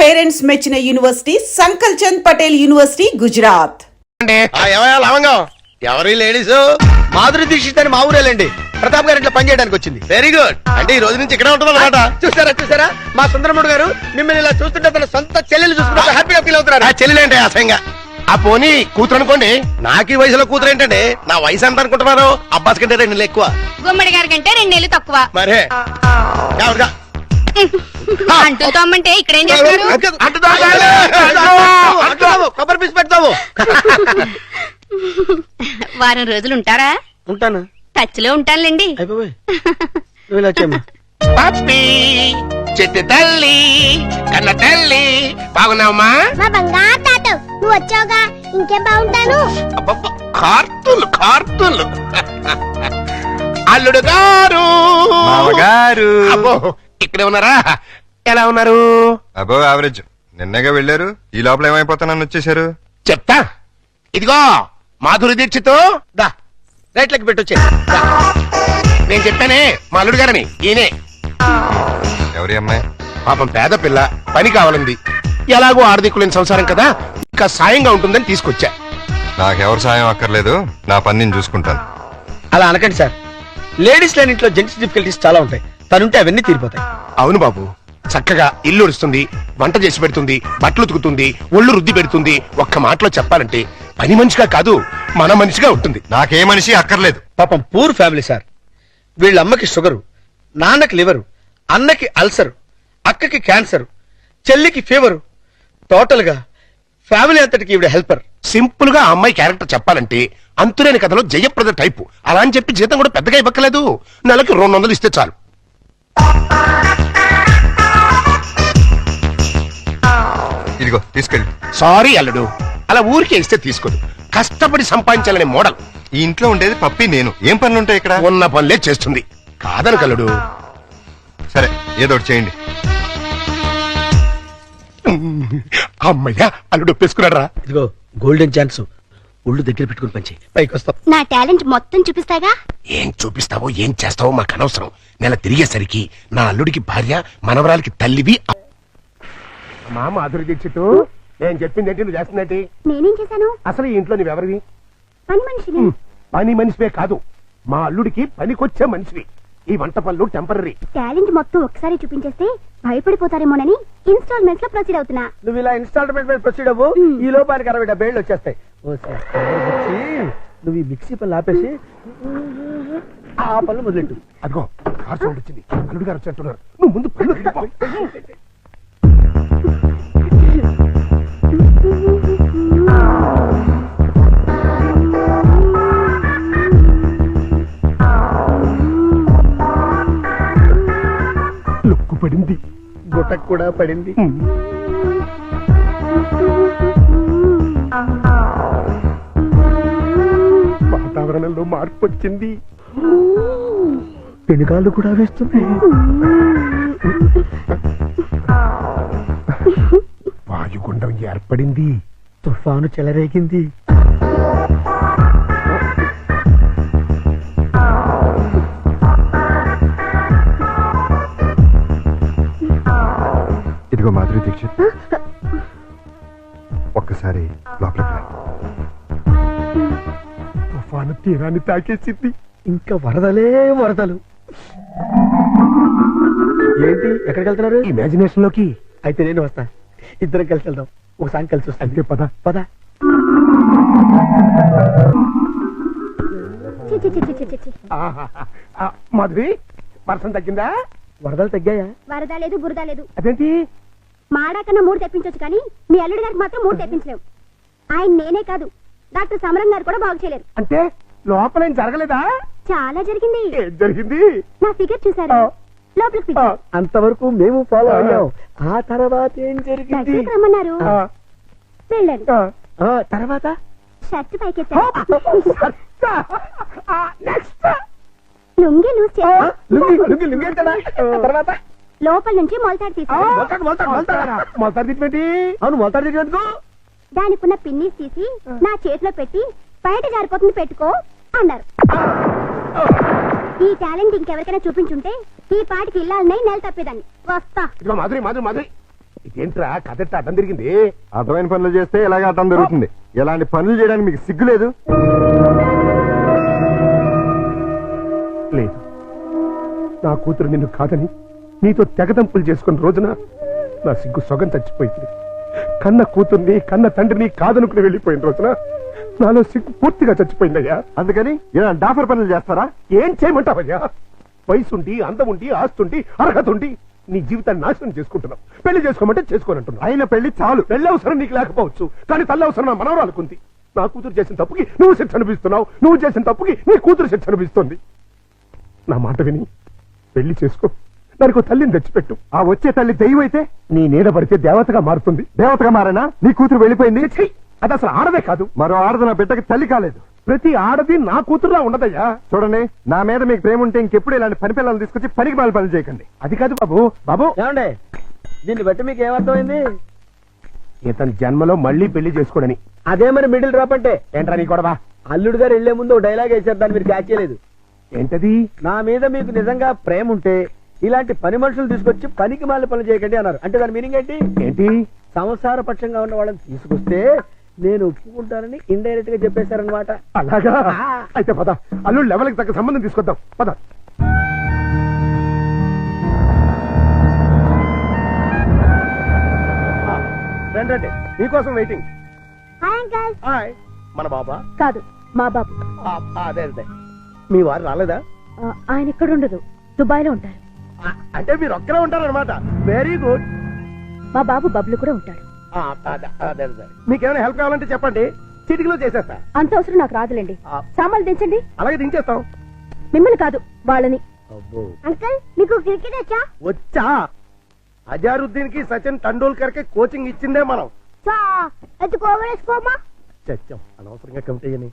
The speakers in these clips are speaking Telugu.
పేరెంట్స్ మెచ్చిన యూనివర్సిటీ సంకల్ చంద్ పటేల్ యూనివర్సిటీ గుజరాత్. ఎవరి లేడీస్? మాధురి దీక్షిత్ అని మా ఊరేలండి. ప్రతాప్ గారు ఇట్లా పనిచేయడానికి వచ్చింది. Very good. అంటే ఈ రోజు నుంచి ఇక్కడే ఉంటుంది అనమాట. చూసారా మా సుందరముడు గారు మిమ్మల్ని ఇలా చూస్తుంటే తన సొంత చెల్లెలు చూసుకుంటే హ్యాపీగా ఫీల్ అవుతున్నారు. ఆ చెల్లెలేంటే అసహ్యంగా. ఆ పోనీ కూతురు అనుకోండి. నాకు ఈ వయసులో కూతురు ఏంటంటే నా వయసు ఎంత అనుకుంటున్నారు? అబ్బాస్ కంటే 2 నెలలు ఎక్కువ. గుమ్మడి గారి కంటే 2 నెలలు తక్కువ. మరే అంటూ తమ్మంటే ఇక్కడేం చేస్తారు? కొబ్బరి పీసి పెడతావు. వారం రోజులు ఉంటారా? ఉంటాను. టచ్ లో ఉంటానులేండి. అయిపోయి నువ్వు ఇలా వచ్చేమ్మా. పప్పి చెట్టు తల్లి కన్న తల్లి బాగున్నావమ్మా? మా బంగారు తాత నువ్వు వచ్చావుగా ఇంకేం బాగుంటాను. కార్తులు అల్లుడు గారు మామగారు అబ్బో ఇక్కడే ఉన్నారా? ఎలా ఉన్నారు? అబో యావరేజ్. నిన్నగా వెళ్ళారు, ఈ లోపల ఏమైపోతానని వచ్చేసారు. చెప్తా. ఇదిగో మాధురి దీక్షిత్ దా రైట్లకి పెట్టొచ్చే. నేను చెప్పానే మా అల్లుడు గారని. ఈయనే. ఎవరి అమ్మాయి? పాపం పేద పిల్ల, పని కావాలంది. ఎలాగో ఆర్థికులేని సంసారం కదా, ఇంకా సాయంగా ఉంటుందని తీసుకొచ్చా. నాకెవరు సాయం అక్కర్లేదు, నా పని నేను చూసుకుంటాను. అలా అనకండి సార్. లేడీస్ లేని ఇంట్లో జెంట్స్ డిఫికల్టీస్ చాలా ఉంటాయి. తనుంటే అవన్నీ తీరిపోతాయి. అవును బాబు, చక్కగా ఇల్లు ఉడుస్తుంది, వంట చేసి పెడుతుంది, బట్టలు ఉతుకుతుంది, ఒళ్ళు రుద్ది పెడుతుంది. ఒక్క మాటలో చెప్పాలంటే పని మనిషిగా కాదు, మన మనిషిగా ఉంటుంది. నాకే మనిషి అక్కర్లేదు. పాపం పూర్ ఫ్యామిలీ సార్. వీళ్ళ అమ్మకి షుగరు, నాన్నకి లివరు, అన్నకి అల్సరు, అక్కకి క్యాన్సర్, చెల్లికి ఫీవరు. టోటల్ గా ఫ్యామిలీ అంతటికి ఈవిడ హెల్పర్. సింపుల్ గా ఆ అమ్మాయి క్యారెక్టర్ చెప్పాలంటే అంతులేని కథలో జయప్రద టైపు. అలా అని చెప్పి జీతం కూడా పెద్దగా ఇవ్వక్కలేదు. నెలకి 200 ఇస్తే చాలు. ఇదిగో తీసుకెళ్ళి. సారీ అల్లుడు, అలా ఊరికే ఇస్తే తీసుకోదు. కష్టపడి సంపాదించాలనే మోడల్. ఈ ఇంట్లో ఉండేది పప్పి నేను. ఏం పనులుంటాయి ఇక్కడ? ఉన్న పనులే చేస్తుంది. కాదని కల్లుడు. సరే ఏదో ఒకటి చేయండి. అమ్మయ్యా, అల్లుడు ఒప్పేసుకున్నాడు రా. ఇదిగో గోల్డెన్ ఛాన్స్. ఒళ్ళు దగ్గర పెట్టుకుని పంచి పైకి వస్తాం. నా టాలెంట్ మొత్తం చూపిస్తాగా. ఏం చూపిస్తావో ఏం చేస్తావో మాకు అనవసరం. నెల తిరిగేసరికి నా అల్లుడికి భార్య, మనవరాలకి తల్లివి. మామ అదురు దీక్షిత్, నేను చెప్పింది ఏంటి, నువ్వు చేస్తున్నట్టు? నేనేం చేశాను? అసలు ఈ ఇంట్లో నువ్వెవరివి? పని మనిషిని. పని మనిషివే కాదు, మా అల్లుడికి పనికొచ్చే మనిషివి. ఈ వంట పనులు టెంపరీ. టాలెంట్ మొత్తం ఒకసారి చూపించేస్తే భయపడిపోతారేమోనని ఇన్స్టాల్మెంట్స్ లో ప్రొసీడ్ అవుతున్నా. నువ్వు ఇలా ఇన్స్టాల్మెంట్ మీద ప్రొసీడ్ అవ్వు. ఈ లోపానికి 60-70 ఏళ్ళు వచ్చేస్తాయి. నువ్వు ఈ మిక్సీ పనులు ఆపేసి ఆ పనులు మొదలెట్టు. అదిగో కార్ సౌండ్ వచ్చింది, అల్లుడు గారు వచ్చేట్టున్నారు. నువ్వు ముందు పనులు వెళ్ళిపో. లుక్కు పడింది, గుట్టకు కూడా పడింది. వాతావరణంలో మార్పు వచ్చింది. పెనుగాళ్ళు కూడా వేస్తున్నాయి. వాయుగుండం ఏర్పడింది. తుఫాను చెలరేగింది. ఇదిగో మాధురి దీక్షిత్, ఒక్కసారి లోపలికి రా. తుఫాను తీరాన్ని తాకేసింది. ఇంకా వరదలే వరదలు. ఏంటి ఎక్కడికి వెళ్తున్నారు? ఇమాజినేషన్ లోకి. అయితే నేను వస్తా. ఇద్దరం కలిసి వెళ్దాం. ఒకసారి కలిసి వస్తా. అంతే పద. పద. చి, చి, చి, చి, చి, చి, చి. మాధురి, వర్షం తగ్గిందా? వరదలు తగ్గాయా? వరద లేదు, బురద లేదు. అదేంటి? మాడా కన్నా 3 తెప్పించొచ్చు కానీ మీ అల్లుడి గారికి మాత్రం 3 తెప్పించలేవు. ఆయన నేనే కాదు, డాక్టర్ సమరం గారు కూడా బాగు చేయలేరు. అంటే లోపల ఏం జరగలేదా? చాలా జరిగింది. ఏం జరిగింది? నా ఫిగర్ చూసారు, లోపలికి పిలిచారు. అంతవరకు మేము ఫాలో అయ్యాం. ఆ తర్వాత ఏం జరిగింది? దగ్గరికి రమ్మన్నారు, వెళ్ళాను. తర్వాత షర్ట్ పైకెత్తారు, లుంగి లూజ్ చేశారు, తర్వాత లోపల నుంచి మొలతాడు తీశారు. మొలతాడు తిట్టి. అవును మొలతాడు తిరిగేందుకు దానికున్న పిన్నీస్ తీసి నా చేతిలో పెట్టి బయట జారిపోతుంది పెట్టుకో అన్నారు. ఈ టాలెంట్ ఇంకెవరికైనా చూపించుంటే ఈ పాటికి ఇల్లాలనే నెల తప్పేదాన్ని. వస్తా. మాధురి మాధురి మాధురి, ఇదేంట్రా కథ అడ్డం తిరిగింది? అర్థమైన పనులు చేస్తే ఇలాగే అర్థం జరుగుతుంది. ఇలాంటి పనులు చేయడానికి మీకు సిగ్గు లేదు? లేదు, నా కూతురు నిన్ను కాదని నీతో తెగదంపులు చేసుకున్న రోజున నా సిగ్గు సొగం చచ్చిపోయింది. కన్న కూతుర్ని కన్న తండ్రిని కాదనుకుని వెళ్ళిపోయిన రోజున నాలో సిగ్గు పూర్తిగా చచ్చిపోయిందయ్యా. అందుకని ఇలా డాఫర్ పనులు చేస్తారా? ఏం చేయమంటావయ్యా? వయసుండి, అందముండి, ఆస్తుండి, అర్హత ఉండి నీ జీవితాన్ని నాశనం చేసుకుంటున్నావు. పెళ్లి చేసుకోమంటే చేసుకోనంటున్నావు. అయిన పెళ్లి చాలు. పెళ్లి అవసరం నీకు లేకపోవచ్చు, కానీ తల్లి అవసరం నా మనవరాలకుంది. నా కూతురు చేసిన తప్పుకి నువ్వు శిక్ష అనిపిస్తున్నావు, నువ్వు చేసిన తప్పుకి నీ కూతురు శిక్ష అనిపిస్తుంది. నా మాట విని పెళ్లి చేసుకో, దానికి తల్లిని తెచ్చిపెట్టు. ఆ వచ్చే తల్లి దెయ్యం అయితే నీ నీడ పడితే దేవతగా మారుతుంది. దేవతగా మారేనా? నీ కూతురు వెళ్ళిపోయింది. ఛీ! అది అసలు ఆడదే కాదు. మరో ఆడది నా బిడ్డకి తల్లి కాలేదు. ప్రతి ఆడది నా కూతురులా ఉండదయ్యా. చూడండి, నా మీద మీకు ప్రేమ ఉంటే ఇంకెప్పుడు ఇలాంటి పని పిల్లలు తీసుకొచ్చి పనికి మాలి పనులు చేయకండి. అది కాదు బాబు. బాబు, ఏమండి దీన్ని బట్టి మీకు ఏమర్థమైంది? ఇతని జన్మలో మళ్ళీ పెళ్లి చేసుకోడని. అదే మరి మిడిల్ డ్రాప్ అంటే. ఏంట్రా నీ గొడవ? అల్లుడు గారు వెళ్లే ముందు డైలాగ్ వేశారు, దాన్ని మీరు క్యాచ్ చేయలేదు. ఏంటది? నా మీద మీకు నిజంగా ప్రేమ ఉంటే ఇలాంటి పని మనుషులు తీసుకొచ్చి పనికి మాలి పనులు చేయకండి అన్నారు. అంటే దాని మీనింగ్ ఏంటి? ఏంటి? సంసార పక్షంగా ఉన్న వాళ్ళని తీసుకొస్తే నేను ఒప్పుకుంటానని ఇండైరెక్ట్ గా చెప్పేశారనమాట. అలాగా? అయితే పద, అల్లుడు లెవెల్కి తగ్గ సంబంధం తీసుకొద్దాం. పద. రండి, మీకోసం వెయిటింగ్. Hi uncle. హాయ్. మన బాబా? కాదు, మా బాబు. అదే అదే. మీ వారు రాలేదా? ఆయన ఇక్కడ ఉండదు, దుబాయ్ లో ఉంటారు. అంటే మీరు ఒక్కరే ఉంటారనమాట. Very good. మా బాబు బబ్లు కూడా ఉంటాడు. మీకేమైనా హెల్ప్ కావాలంటే చెప్పండి, చిటికలో చేసేస్తా. అంత అవసరం నాకు రాదులేండి. సామాన్లు దించండి. అలాగే దించేస్తాం. మిమ్మల్ని కాదు, వాళ్ళని. అంకల్, మీకు క్రికెట్ వచ్చా? వచ్చా? అజారుద్దీన్ కి సచిన్ టెండూల్కర్ కి కోచింగ్ ఇచ్చిందే మనం. చచ్చాం అనవసరంగా కమిటీ అని.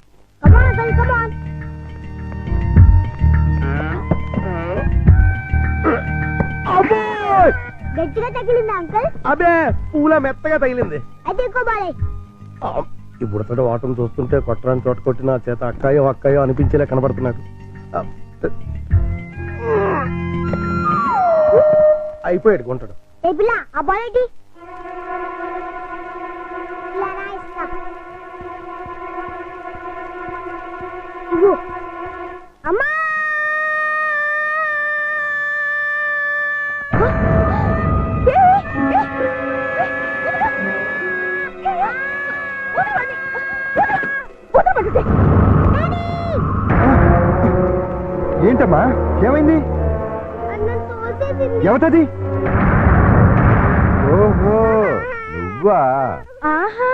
గట్టిగా తగిలింది అంకల్. అబే, పూల మెత్తగా తగిలింది. అయితే ఇంకోబాలే. ఇప్పుడు వాటం చూస్తుంటే కొట్టరాని చోట కొట్టిన చేత అక్కాయో అక్కాయో అనిపించేలా కనబడుతున్నాడు. అయిపోయాడు గుంటడు. ఏ పిల్ల, ఆ బాల్ ఏంటి? ఇలా రా ఇస్తా. ఇవ్వు. అమ్మా! ఏంటమ్మా, ఏమైంది? అన్నం తోసేసింది. ఎవతది? ఓహో, నువ్వా? ఆహా,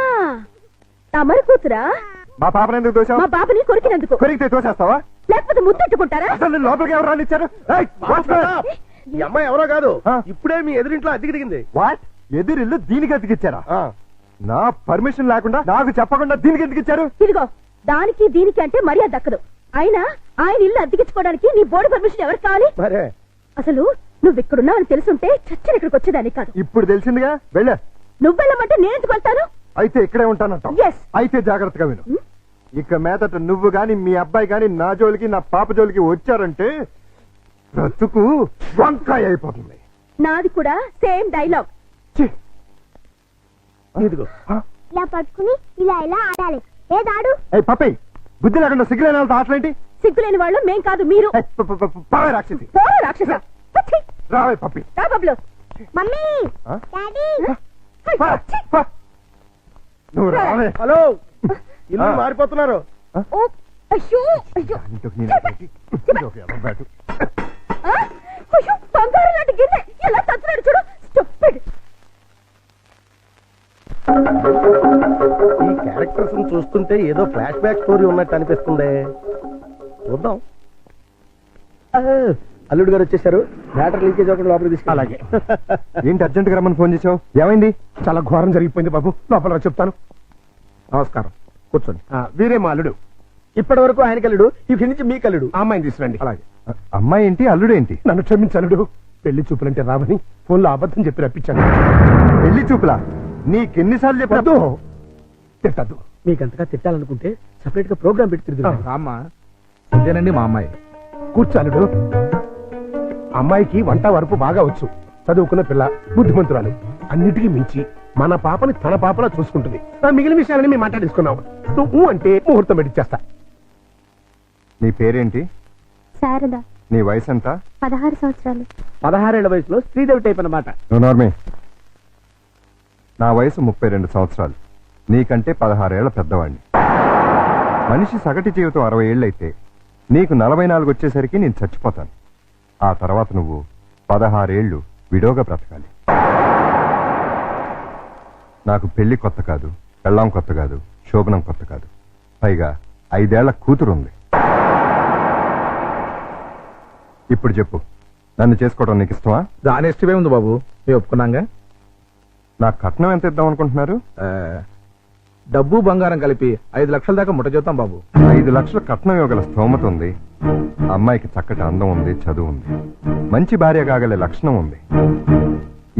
తమరి కూతురా? మా పాపను ఎందుకు తోసావు? మా బాబుని కొరికినందుకు. కొరికితే తోసేస్తావా? లేకపోతే ముద్దెట్టుకుంటారా? అసలు లోపలికి ఎవరు రానిచ్చారు? ఈ అమ్మాయి ఎవరో కాదు, ఆ. ఇప్పుడే మీ ఎదురింట్లో అద్దెకి దిగింది. వాట్? ఎదురిల్లు దీనికి అతికిచ్చారా? నా పర్మిషన్ లేకుండా నాకు చెప్పకుండా దీనికి ఎందుకు ఇచ్చారు? ఇదిగో, దానికి దీనికి అంటే మర్యాద దక్కదు. అయినా ఆయన ఇల్లు అద్దెకించుకోవడానికి నీ బోర్డు పర్మిషన్ ఎవరికి కావాలి? మరే అసలు నువ్వు ఇక్కడున్నావని తెలుసుంటే చచ్చిన ఇక్కడికి వచ్చేదాన్ని కాదు. ఇప్పుడు తెలిసిందిగా, వెళ్ళా. నువ్వు వెళ్ళమంటే నేను ఎందుకు వెళ్తాను? అయితే ఇక్కడే ఉంటానంటావు. Yes. అయితే జాగ్రత్తగా విను. ఇక మీదట నువ్వు గాని మీ అబ్బాయి గాని నా జోలికి నా పాప జోలికి వచ్చారంటే బ్రతుకు వంకాయ అయిపోతుంది. నాది కూడా సేమ్ డైలాగ్. ఛీ! ఇదిగో. ఇలా పట్టుకుని ఇలా ఇలా ఆడాలి. ఏదాడు? ఏయ్ పప్పి, బుద్ధి లేకుండా సిగ్గులేని వాళ్ళతో ఆటలేంటి? సిగ్గులేని వాళ్ళు మేం కాదు, మీరు. ఏయ్, పావే రాక్షసి. పోరా రాక్షస. పచ్చి. రావే పప్పి. రా బబ్లు. మమ్మీ, ఆ? డాడీ. పా, పా. నువ్వు రావే. హలో, ఇల్లు మారిపోతున్నారు. ఓ, అయ్యో, అయ్యో. ఇంటికి నేను పెట్టి, ఇదొక ఎర్ర బ్యాటు. ఆ? అయ్యో, బంగారం లాంటి గిన్నె ఎలా తత్తున్నాడు చూడు. స్టూపిడ్. ఈ క్యారెక్టర్స్ చూస్తుంటే ఏదో ఫ్లాష్ బ్యాక్ స్టోరీ ఉన్నట్టు అనిపిస్తుంది. చూద్దాం. అల్లుడు గారు వచ్చేసారు, మ్యాటర్ లీకేజ్ అవ్వకుండా లోపలికి తీసుకు. అలాగే. ఏంటి అర్జెంట్ గా రమ్మని ఫోన్ చేసావు? ఏమైంది? చాలా ఘోరం జరిగిపోయింది బాబు. లోపల చెప్తాను. నమస్కారం, కూర్చోండి. వీరే మా అల్లుడు. ఇప్పటి వరకు ఆయన కల్లుడు, ఇక్కడి నుంచి మీ కల్లుడు. ఆ అమ్మాయిని తీసుకురండి. అలాగే. అమ్మాయి ఏంటి, అల్లుడు ఏంటి? నన్ను క్షమించలుడు. పెళ్లి చూపులంటే రావని ఫోన్లో అబద్ధం చెప్పి రప్పించాను. పెళ్లి చూపులా? నీకెన్నిసార్లు చెప్పదు? తిట్టద్దు. మీకంతగా తిట్టాలనుకుంటే సెపరేట్ గా ప్రోగ్రామ్ పెట్టి తిరుగుతాం. రామ్మా, ఇదేనండి మా అమ్మాయి. కూర్చాలుడు. అమ్మాయికి వంట వరపు బాగా వచ్చు, చదువుకున్న పిల్ల, బుద్ధిమంతురాలు. అన్నిటికీ మించి మన పాపని తన పాపలా చూసుకుంటుంది. మిగిలిన విషయాలని మేము మాట్లాడేసుకున్నాం. నువ్వు అంటే ముహూర్తం పెట్టిచ్చేస్తా. నీ పేరేంటి? శారద, నీ వయసు ఎంత? 16 సంవత్సరాలు. 16 ఏళ్ల వయసులో శ్రీదేవి టైప్ అన్నమాట. నార్మే. నా వయసు 32 సంవత్సరాలు. నీకంటే 16 ఏళ్ల పెద్దవాడిని. మనిషి సగటు జీవితం 60 ఏళ్ళైతే నీకు 44 వచ్చేసరికి నేను చచ్చిపోతాను. ఆ తర్వాత నువ్వు 16 ఏళ్ళు విడోగా బ్రతకాలి. నాకు పెళ్లి కొత్త కాదు, పెళ్ళాం కొత్త కాదు, శోభనం కొత్త కాదు. పైగా 5 ఏళ్ల కూతురుంది. ఇప్పుడు చెప్పు, నన్ను చేసుకోవడం నీకు ఇష్టమా? దాని ఇష్టమే ఉంది బాబు, మేము ఒప్పుకున్నాగా. నాకు కట్నం ఎంత ఇద్దాం అనుకుంటున్నారు? డబ్బు బంగారం కలిపి 5 లక్షల దాకా ముట్ట చూద్దాం బాబు. 5 లక్షల కట్నం ఇవ్వగల స్తోమత ఉంది. అమ్మాయికి చక్కటి అందం ఉంది, చదువు ఉంది, మంచి భార్య కాగలే లక్షణం ఉంది.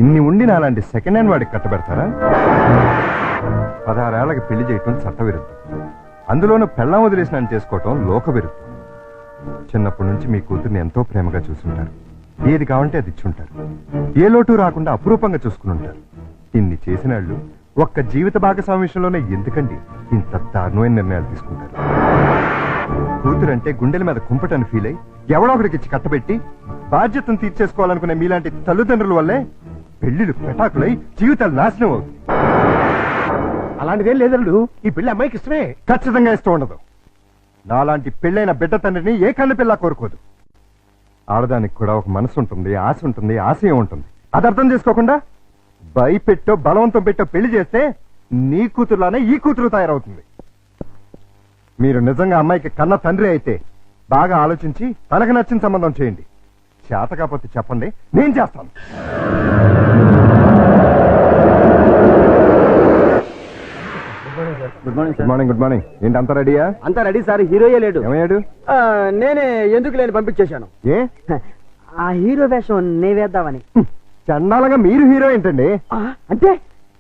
ఇన్ని ఉండి నాలాంటి సెకండ్ హ్యాండ్ వాడికి కట్టబెడతారా? 16 ఏళ్లకి పెళ్లి చేయటం చట్టవిరుద్ధం. అందులోనూ పెళ్ళాం వదిలేసిన చేసుకోవటం లోకవిరుద్ధం. చిన్నప్పటి నుంచి మీ కూతుర్ని ఎంతో ప్రేమగా చూసుంటారు. ఏది కావంటే అది ఇచ్చుంటారు. ఏ లోటు రాకుండా అపురూపంగా చూసుకుని ఉంటారు. ఇన్ని చేసినాళ్ళు ఒక్క జీవిత భాగస్వామి విషయంలోనే ఎందుకండి ఇంత దారుణమైన నిర్ణయాలు తీసుకుంటారు? కూతురంటే గుండెల మీద కుంపటని ఫీల్ అయి ఎవడో ఒకరికి ఇచ్చి కట్టబెట్టి బాధ్యతను తీర్చేసుకోవాలనుకునే మీలాంటి తల్లిదండ్రుల వల్లే పెళ్లిళ్ళు పెటాకులై జీవితాలు నాశనం అవుతుంది. అలాంటిదేం లేదల్లుడు. ఈ పెళ్లి అమ్మాయికి ఇష్టమే. ఖచ్చితంగా ఇష్టం ఉండదు. నాలాంటి పెళ్ళైన బిడ్డ తండ్రిని ఏ కన్ను పిల్ల కోరుకోదు. ఆడదానికి కూడా ఒక మనసు ఉంటుంది, ఆశ ఉంటుంది, ఆశయం ఉంటుంది. అది అర్థం చేసుకోకుండా భయపెట్టో బలవంతం పెట్టో పెళ్లి చేస్తే నీ కూతురులానే ఈ కూతురు తయారవుతుంది. మీరు నిజంగా అమ్మాయికి కన్న తండ్రి అయితే బాగా ఆలోచించి తనకు నచ్చిన సంబంధం చేయండి. చేత కాకపోతే చెప్పండి, నేను చేస్తాను. Good morning. Good morning. ఏంటి అంతా రెడీయా? అంతా రెడీ సార్, హీరోయే లేడు. ఏమయ్యాడు? నేనే ఎందుకు లేని పంపించేశాను. ఏ ఆ హీరో వేషం నే వేద్దామని. చండాలంగా మీరు హీరో ఏంటండి? అంటే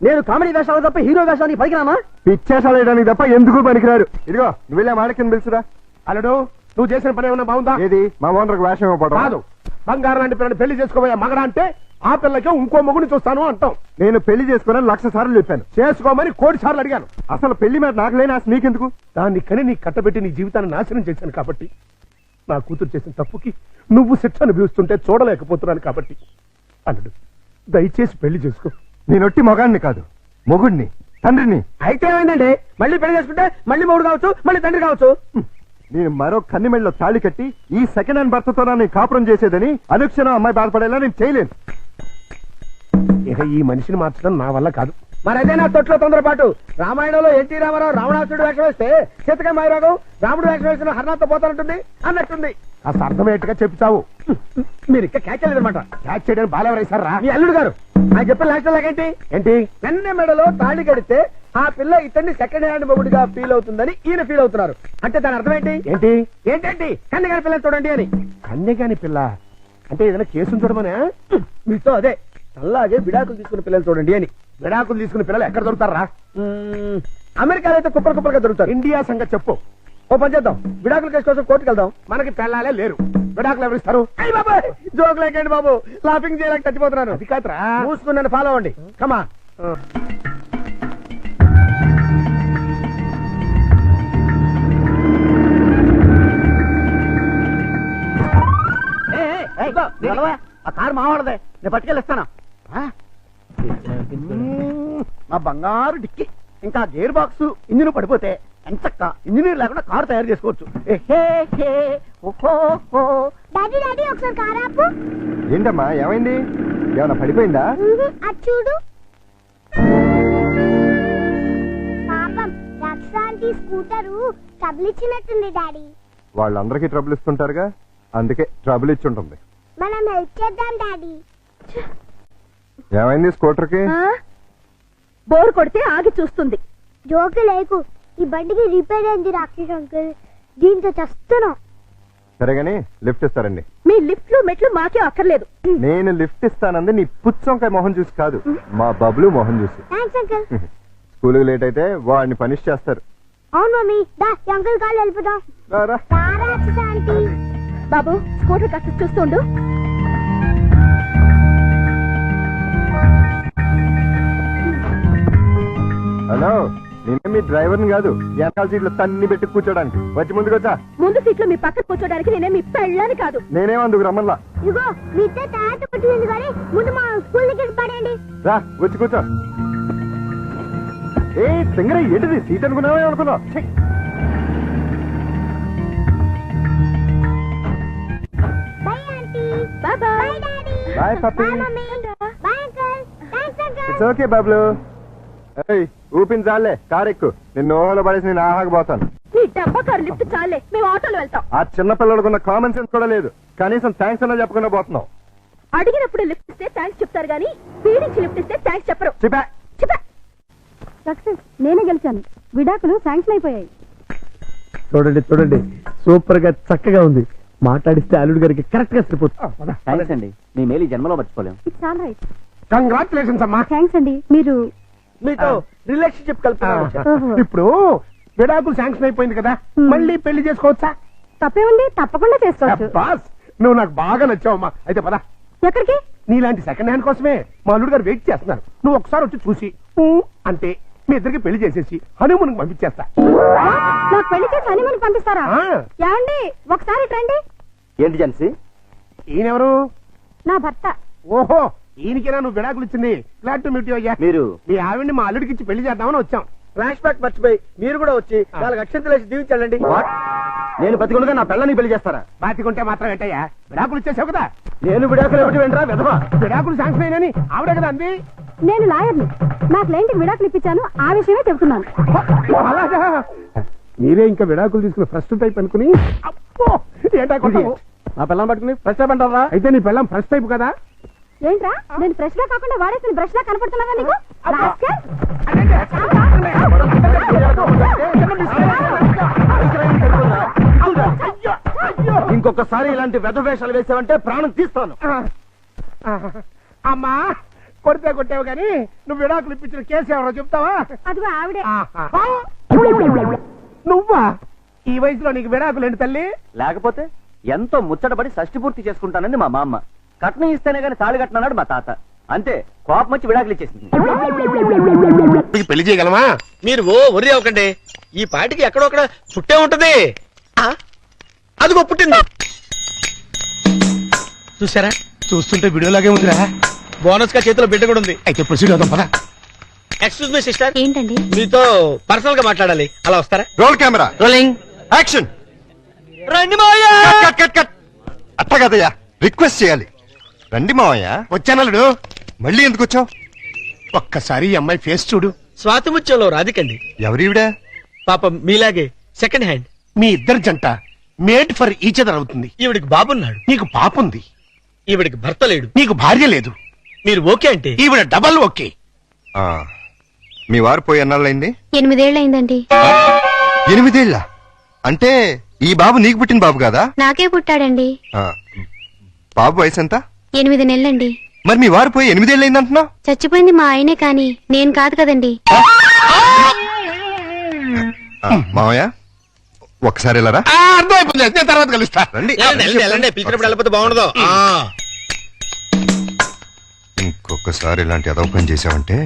నేను కామెడీ వేషాలు తప్ప హీరో వేషానికి పనికిరామా? పిచ్చేసాలు వేయడానికి తప్ప ఎందుకు పనికిరారు. ఇదిగో నువ్వు వెళ్ళా మాడకింద పిలుచురా. అల్లుడు, నువ్వు చేసిన పని ఏమన్నా బాగుందా? ఏది మా ఓనర్కి వేషం ఇవ్వడం కాదు. బంగారం లాంటి పిల్లని పెళ్లి చేసుకోబోయే మగడా అంటే ఆ పిల్లకి ఇంకో మొగుని చూస్తాను అంటాం. నేను పెళ్లి చేసుకోవాలని 1,00,000 సార్లు చెప్పాను. చేసుకోమని 1,00,00,000 సార్లు అడిగాను. అసలు పెళ్లి మీద నాకు లేని ఆశ నీకెందుకు? దాన్ని కని నీ కట్టబెట్టి నీ జీవితాన్ని నాశనం చేశాను కాబట్టి, నా కూతురు చేసిన తప్పుకి నువ్వు శిక్ష అనుభవిస్తుంటే చూడలేకపోతున్నాను కాబట్టి, అల్లుడు దయచేసి పెళ్లి చేసుకో. నేనొట్టి మొగాడిని కాదు, మొగుడిని, తండ్రిని. అయితే ఏమైందండి, మళ్ళీ పెళ్లి చేసుకుంటే మళ్ళీ మొగుడు కావచ్చు, మళ్ళీ తండ్రి కావచ్చు. నేను మరో కన్నిమెళ్ళలో తాళి కట్టి ఈ సెకండ్ హ్యాండ్ భర్తతో నేను కాపురం చేసేదని అనుక్షణం అమ్మాయి బాధపడేలా నేను చేయలేను. ఇక ఈ మనిషిని మార్చడం నా వల్ల కాదు. మరైతే నా తొట్లో తొందరపాటు. రామాయణంలో ఎన్టీ రామారావు రావణాసుడు వేషం వేస్తే సీతకాయ మాయరాగం రాముడు వేషం వేసిన హర్నాథ్తో పోతానంటుంది అన్నట్టుంది. కాస్త అర్థమయ్యేట్టుగా చెప్తావు. మీరు ఇంకా క్యాచ్ చేయలేదన్నమాట. క్యాచ్ చేయడానికి బాలెవరైసారా? మీ అల్లుడు గారు ఆయన చెప్పిన లాస్ట్ లాగేంటి ఏంటి? వెన్న మెడలో తాళి కడితే ఆ పిల్ల ఇతన్ని సెకండ్ హ్యాండ్ మొగుడిగా ఫీల్ అవుతుందని ఈయన ఫీల్ అవుతున్నారు. అంటే దాని అర్థం ఏంటి? ఏంటి ఏంటండి కన్ను గారి పిల్లని చూడండి అని. కన్యగాని పిల్ల అంటే ఏదైనా కేసును చూడమనే? మీతో అదే అలాగే విడాకులు తీసుకున్న పిల్లలు చూడండి అని. విడాకులు తీసుకున్న పిల్లలు ఎక్కడ దొరుకుతారా? అమెరికాలో అయితే కుప్పలు కుప్పలుగా దొరుకుతారు. ఇండియా సంగతి చెప్పు. ఓ పని చేద్దాం, విడాకుల కేసు కోసం కోర్టుకు వెళ్దాం. మనకి పెళ్ళాలే లేరు, విడాకులు ఎవరు ఇస్తారు? అయ్యి బాబా జోక్ లేకండి బాబు, లాఫింగ్ చేయలేక చచ్చిపోతున్నాను. అది కాదురా. మూసుకుని నన్ను ఫాలో అవ్వండి. కమా ఆ కారు మావాడదే, నేను పట్టుకెళ్ళిస్తాను. మా బంగారు డిక్కి ఇంకా గేర్ బాక్స్ ఇంజిన్ పడిపోతే ఎంచక్క ఇంజనీర్ లేకుండా కారు తయారు చేసుకోవచ్చు. డాడీ డాడీ ఒకసారి కారు ఆపు. ఏంటమ్మా ఏమైంది? ఏమైనా పడిపోయిందా? అది చూడు. పాపం రక్షాంటి స్కూటరు ట్రబుల్ ఇచ్చినట్టుంది డాడీ. వాళ్ళందరికీ ట్రబుల్ ఇస్తుంటారుగా, అందుకే ట్రబుల్ ఇచ్చి ఉంటుంది. మనం హెల్ప్ చేద్దాం డాడీ. ఏమైంది స్కూటర్కి? బోర్ కొడితే ఆగి చూస్తుంది. జోకు లేకు, ఈ బండికి రిపేర్ అయింది రాకేష్ అంకుల్, దీంతో చస్తున్నాం. సరేగాని లిఫ్ట్ ఇస్తారండి. మీ లిఫ్ట్లు మెట్లు మాకే అక్కర్లేదు. నేను లిఫ్ట్ ఇస్తానంది నీ పుచ్చంకాయ మొహం చూసి కాదు, మా బబ్లు మొహం చూసి. Thanks uncle. స్కూల్కి లేట్ అయితే వాడిని పనిష్ చేస్తారు. అవును మమ్మీ, దా అంకుల్ కాళ్ళు వెళ్ళిపోదాం. రారా. బాబు స్కూటర్ కాస్త చూస్తుండు. హలో నేనే మీ డ్రైవర్ని కాదు వెనకాల సీట్లో తన్ని పెట్టి కూర్చోడానికి వచ్చి ముందుకొచ్చా ముందు సీట్లో మీ పక్కన కూర్చోడానికి నేనే మీ పెళ్ళని కాదు. నేనే అందుకు రమ్మల్లా ఇగో మీ ఇద్దరు తయారు పట్టింది కానీ ముందు మా స్కూల్ దగ్గర పడేయండి. రా వచ్చి కూర్చో. ఏ సింగర ఏంటిది సీట్ అనుకున్నావే అనుకున్నావు. Bye aunty. Bye bye daddy. Bye puppy. Bye mummy. Bye uncle. Thanks uncle. It's okay బాబులు. ఏయ్ ఊపిన చాలే కారు ఎక్కు నిన్ను ఓహలో పడేసి నేను ఆహాకపోతాను. నీ డబ్బా కారు లిఫ్ట్ చాలే మేము ఆటోలో వెళ్తాం. ఆ చిన్న పిల్లలకున్న కామన్ సెన్స్ కూడా లేదు. కనీసం థ్యాంక్స్ అన్నా చెప్పకుండా పోతున్నావు. అడిగినప్పుడు లిఫ్ట్ ఇస్తే థ్యాంక్స్ చెప్తారు కానీ పీడించి లిఫ్ట్ ఇస్తే థ్యాంక్స్ చెప్పరు. చెప్పా సక్సెస్ నేనే గెలిచాను. విడాకులు శాంక్షన్ అయిపోయాయి. చూడండి చూడండి సూపర్ గా చక్కగా ఉంది. మాట్లాడిస్తే అల్లుడు గారికి కరెక్ట్ గా సరిపోతుంది. థ్యాంక్స్ అండి మీ మేలు ఈ జన్మలో మర్చిపోలేం. It's all right. కంగ్రాచులేషన్స్ అమ్మా. థ్యాంక్స్ అండి. మీరు మీతో రిలేషన్షిప్ కలుపుతున్నాను. ఓహో. ఇప్పుడు విడాకులు శాంక్షన్ అయిపోయింది కదా మళ్ళీ పెళ్లి చేసుకోవచ్చా? తప్పేముంది, తప్పకుండా చేసుకోవచ్చు. బాస్ నువ్వు నాకు బాగా నచ్చావమ్మా. అయితే పద. ఎక్కడికి? నీలాంటి సెకండ్ హ్యాండ్ కోసమే మా అల్లుడు గారు వెయిట్ చేస్తున్నారు. నువ్వు ఒకసారి వచ్చి చూసి ఊ అంటే మీ ఇద్దరికి పెళ్లి చేసేసి హనీమూన్ పంపించేస్తా. నాకు పెళ్లి చేసి హనీమూన్ పంపిస్తారా? ఆ. ఏమండి ఒకసారి రండి. ఏంటి జెన్సీ? ఈయనెవరు? నా భర్త. ఓహో ఈయనకేనా నువ్వు విడాకులు ఇచ్చింది? గ్లాడ్ టు మీట్ యు అయ్యా. మీరు మీ ఆవిడ్ని మా అల్లుడికి ఇచ్చి పెళ్లి చేద్దామని వచ్చాం. ఫ్లాష్ బ్యాక్ మర్చిపోయి మీరు కూడా వచ్చి 4 అక్షంతలు వేసి దీవించండి. నేను బతికుండగా నా పిల్లని పెళ్లి చేస్తారా? బాతికుంటే మాత్రం ఏంటయ్యా విడాకులు ఇచ్చేసావు కదా. నేను విడాకులు ఏమిటి వెంటరా విధవా? విడాకులు శాంక్షన్ అయినని ఆవిడే కదా అంది. నేను లాయర్ని. నా క్లయింట్కి విడాకులు ఇప్పించాను. ఆ విషయమే చెబుతున్నాను. అలాగా మీరే ఇంకా విడాకులు తీసుకుని ఫస్ట్ టైప్ అనుకుని అబ్బో ఏంటా కొట్టావు? నా పిల్లని పట్టుకుని ప్రశ్న అంటారా? అయితే నీ పిల్లం ఫస్ట్ టైప్ కదా. ఏంట్రా నేను ఫ్రెష్ గా కాకుండా వాడేసిన బ్రష్ లా కనపడుతున్నాగా నీకు? రాస్కెల్. ఇంకొకసారి ఇలాంటి వెధవేషాలు వేసావంటే ప్రాణం తీస్తాను. అమ్మా కొడితే కొట్టావు కానీ నువ్వు విడాకులు ఇప్పించిన కేసు ఎవరో చెప్తావా? అదిగో ఆవిడే. నువ్వా? ఈ వయసులో నీకు విడాకులు ఏంటి తల్లి? లేకపోతే ఎంతో ముచ్చటపడి షష్టి పూర్తి చేసుకుంటానండి మా మామ. కట్నం ఇస్తేనే గాని తాళి కట్టనన్నాడు మా తాత. అంతే కోపం వచ్చి విడాకులు ఇచ్చేసింది. పెళ్లి చేయగలమా? మీరు ఒరి అవ్వకండి. ఈ పాటికి ఎక్కడొక్కడ పుట్టే ఉంటది. అదిగో పుట్టింది చూసారా? చూస్తుంటే వీడియోలాగే ఉందిరా. బోనస్ గా చేతిలో బిడ్డ కూడా ఉంది. అయితే ప్రొసీడ్ అవుతాం పద. ఎక్స్క్యూజ్ మీ సిస్టర్, ఏంటండి? మీతో పర్సనల్ గా మాట్లాడాలి. అలా వస్తారా? Roll camera rolling action. రండి మావయ్య. Cut cut cut. అట్ట కదయ్యా రిక్వెస్ట్ చేయాలి. రండి మావయ్య. వచ్చానలుడు. మళ్ళీ ఎందుకు వచ్చావు? ఒక్కసారి ఈ అమ్మాయి ఫేస్ చూడు. స్వాతిముత్యంలో రాధికండి. ఎవరివిడా? పాపం మీలాగే సెకండ్ హ్యాండ్. మీ ఇద్దరు జంట మేడ్ ఫర్ ఈచ్ అదర్ అవుతుంది. ఈవిడికి బాబున్నాడు. నీకు పాపుంది. ఈవిడికి భర్త లేడు. నీకు భార్య లేదు. మీరు ఓకే అంటే ఈవిడ డబల్ ఓకే. ఆ, మీ వారు పోయి ఎన్నాళ్ళైంది? 8 ఏళ్ళైందండి. 8 ఏళ్ళ అంటే ఈ బాబు నీకు పుట్టిన బాబు కాదా? నాకే పుట్టాడండి. ఆ, బాబు వయసు ఎంత? 8 నెలలండి. మరి మీ వారు పోయి 8 ఏళ్ళు అయిందంటున్నావు? చచ్చిపోయింది మా ఆయనే కానీ నేను కాదు కదండి. మావయ్య ఒకసారి వెళ్ళరా. అర్థమైపోయింది. నేను తర్వాత కలుస్తా. రండి. పిలిచినప్పుడు వెళ్ళిపోతే బాగుండదు. ఇంకొకసారి ఇలాంటి అదవ పని చేసావంటే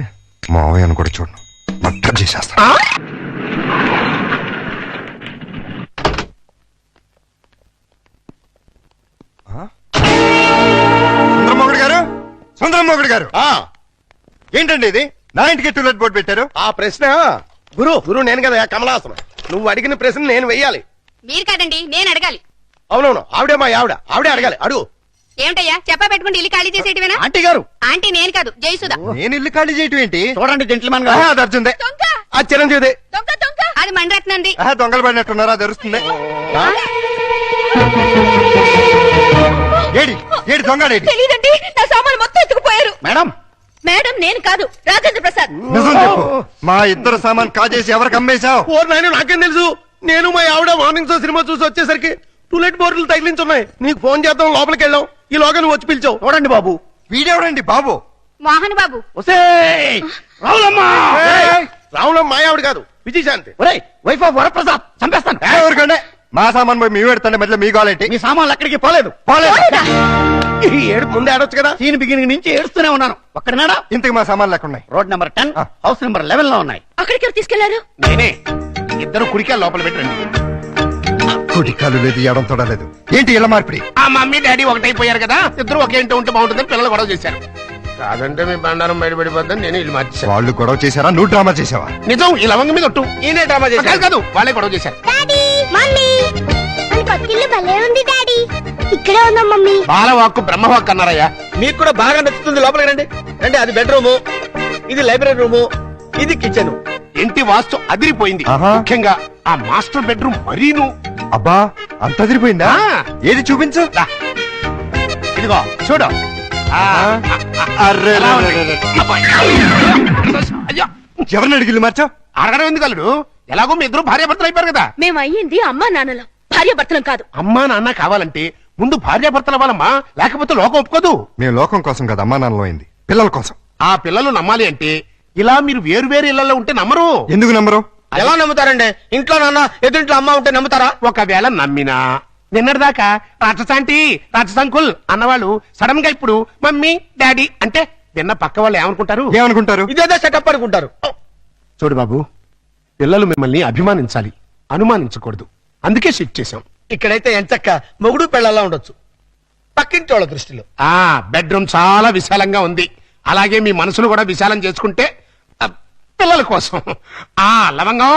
మావయ్యను కూడా చూడను మట్టర్ చేసేస్తా. సుందరమోగుడు గారు, సుందరమోగుడు గారు, ఏంటండి ఇది? నా ఇంటికి టూలెట్ బోర్డు పెట్టారు. ఆ ప్రశ్న గురు నేను కదా కమలాసనం. నువ్వు అడిగిన ప్రశ్న నేను వెయ్యాలి. మీరు కాదండి, నేను అడగాలి. అవునవును, ఆవిడే మా ఆవిడే అడగాలి. అడుగు. ఏమిటయ్యా చెప్పా పెట్టుకుంటే ఇల్లు ఖాళీ చేసేటివేనా? ఆంటీ గారు. ఆంటీ నేను కాదు, జయసుధ. నేను ఇల్లు ఖాళీ చేయటం ఏంటి? చూడండి జెంట్లమన్ ఆహా, అది అర్జుందే. దొంగ అది చిరంజీవిదే. దొంగ దొంగ అది మండరత్నండి. ఆహా, దొంగలు పడినట్టున్నారా? అది అరుస్తుంది. ఏడి ఏడి దొంగడేడి? తెలీదండి, నా సామాను మొత్తం ఎత్తుకుపోయారు. మేడం మేడం నేను కాదు, రాజేంద్ర ప్రసాద్. నిజం చెప్పు. మా ఇద్దరు సామాన్ కాజేసి ఎవరికి అమ్మేశావు? నాయన నాకేం తెలుసు. నేను మా ఆవిడ మార్నింగ్ షో సినిమా చూసి వచ్చేసరికి టూలెట్ బోర్డులు తగిలించున్నాయి. నీకు ఫోన్ చేద్దాం లోపలికి వెళ్ళాం. ఈ లోగా నువ్వు వచ్చి పిలిచావు. చూడండి బాబు. వీడెవడండి బాబు? మోహన్ బాబు. రావులం మా ఆవిడ కాదు, విజయశాంతి. వైఫ్ ఆఫ్ వరప్రసాద్ చంపేస్తాను. ఎవరికంటే మా సామాన్ పోయి మేము పెడతాంటే మధ్యలో మీ గోలేంటి మీ సామాన్లు అక్కడికి పోలేదు ఈ ఏడుపు ముందే ఆడొచ్చు కదా సీన్ బిగినింగ్ నుంచి ఏడుస్తూనే ఉన్నాను ఒక్కడినాడా ఇంతకు మా సామాన్లు ఎక్కడ ఉన్నాయి? రోడ్ నెంబర్ 10 హౌస్ నెంబర్ 11 లో ఉన్నాయి. అక్కడికి ఎవరు తీసుకెళ్లారు? నేనే ఇద్దరు కుడికా లోపల పెట్టండి. కుటికాలు లేదు ఎడం తొడలేదు ఏంటి ఇలా మార్పిడి? ఆ మమ్మీ డాడీ ఒకటైపోయారు కదా ఇద్దరు ఒకే ఇంట్లో ఉంటే బాగుంటుందని పిల్లలు గొడవ చేశారు. కాదంటే మీ బండారం బయటపడిపోద్దని నేను ఇల్లు మార్చేశాను. వాళ్ళు గొడవ చేశారా నువ్వు డ్రామా చేసావా? నిజం ఈ లవంగం మీద ఒట్టు. ఈయనే డ్రామా చేశారు కాదు వాళ్ళే గొడవ చేశారు. డాడీ మమ్మీ మన కొత్తిల్లు భలే ఉంది డాడీ. ఇక్కడే ఉందా మమ్మీ? బాలవాక్కు బ్రహ్మవాక్కు అన్నారయ్యా. మీకు కూడా బాగా నచ్చుతుంది లోపలికి రండి. రండి అది బెడ్రూము, ఇది లైబ్రరీ రూము, ఇది కిచెన్. ఇంటి వాస్తు అదిరిపోయింది. ఆహా. ముఖ్యంగా ఆ మాస్టర్ బెడ్రూమ్ మరీను. అబ్బా అంత అదిరిపోయిందా? ఆ. ఏది చూపించు. దా. ఇదిగో చూడు. ఆ, అర్రే ఎలా ఉంది? అబ్బాయి. అయ్యో, ఎవరిని అడిగిల్లు మార్చావు? అడగడం ఎందుకు అల్లుడు? ఎలాగో మీ ఇద్దరు భార్యాభర్తలు అయిపోయారు కదా. మేము అయ్యింది అమ్మా నాన్నలం, భార్య భర్తలం కాదు. అమ్మా నాన్న కావాలంటే ముందు భార్యాభర్తలు అవ్వాలమ్మా, లేకపోతే లోకం ఒప్పుకోదు. మేము లోకం కోసం కదా అమ్మా నాన్నలో అయింది, పిల్లల కోసం. ఆ పిల్లలు నమ్మాలి అంటే ఇలా మీరు వేరు వేరు ఇళ్లలో ఉంటే నమ్మరు. ఎందుకు నమ్మరు? ఎలా నమ్ముతారండి? ఇంట్లో నాన్న ఎదుంట్లో అమ్మ ఉంటే నమ్ముతారా? ఒకవేళ నమ్మినా నిన్నటిదాకా రాక్షసాంటి రాక్షసంకుల్ అన్నవాళ్ళు సడన్ గా ఇప్పుడు మమ్మీ డాడీ అంటే విన్న పక్క వాళ్ళు ఏమనుకుంటారు? ఏమనుకుంటారు? ఇదేదో సెటప్ అనుకుంటారు. చూడు బాబు, పిల్లలు మిమ్మల్ని అభిమానించాలి, అనుమానించకూడదు. అందుకే షిఫ్ట్ చేశాం. ఇక్కడైతే ఎంచక్క మొగుడు పెళ్ళలా ఉండొచ్చు పక్కింటి వాళ్ళ దృష్టిలో. ఆ బెడ్రూమ్ చాలా విశాలంగా ఉంది. అలాగే మీ మనసును కూడా విశాలం చేసుకుంటే పిల్లల కోసం. ఆ లవంగం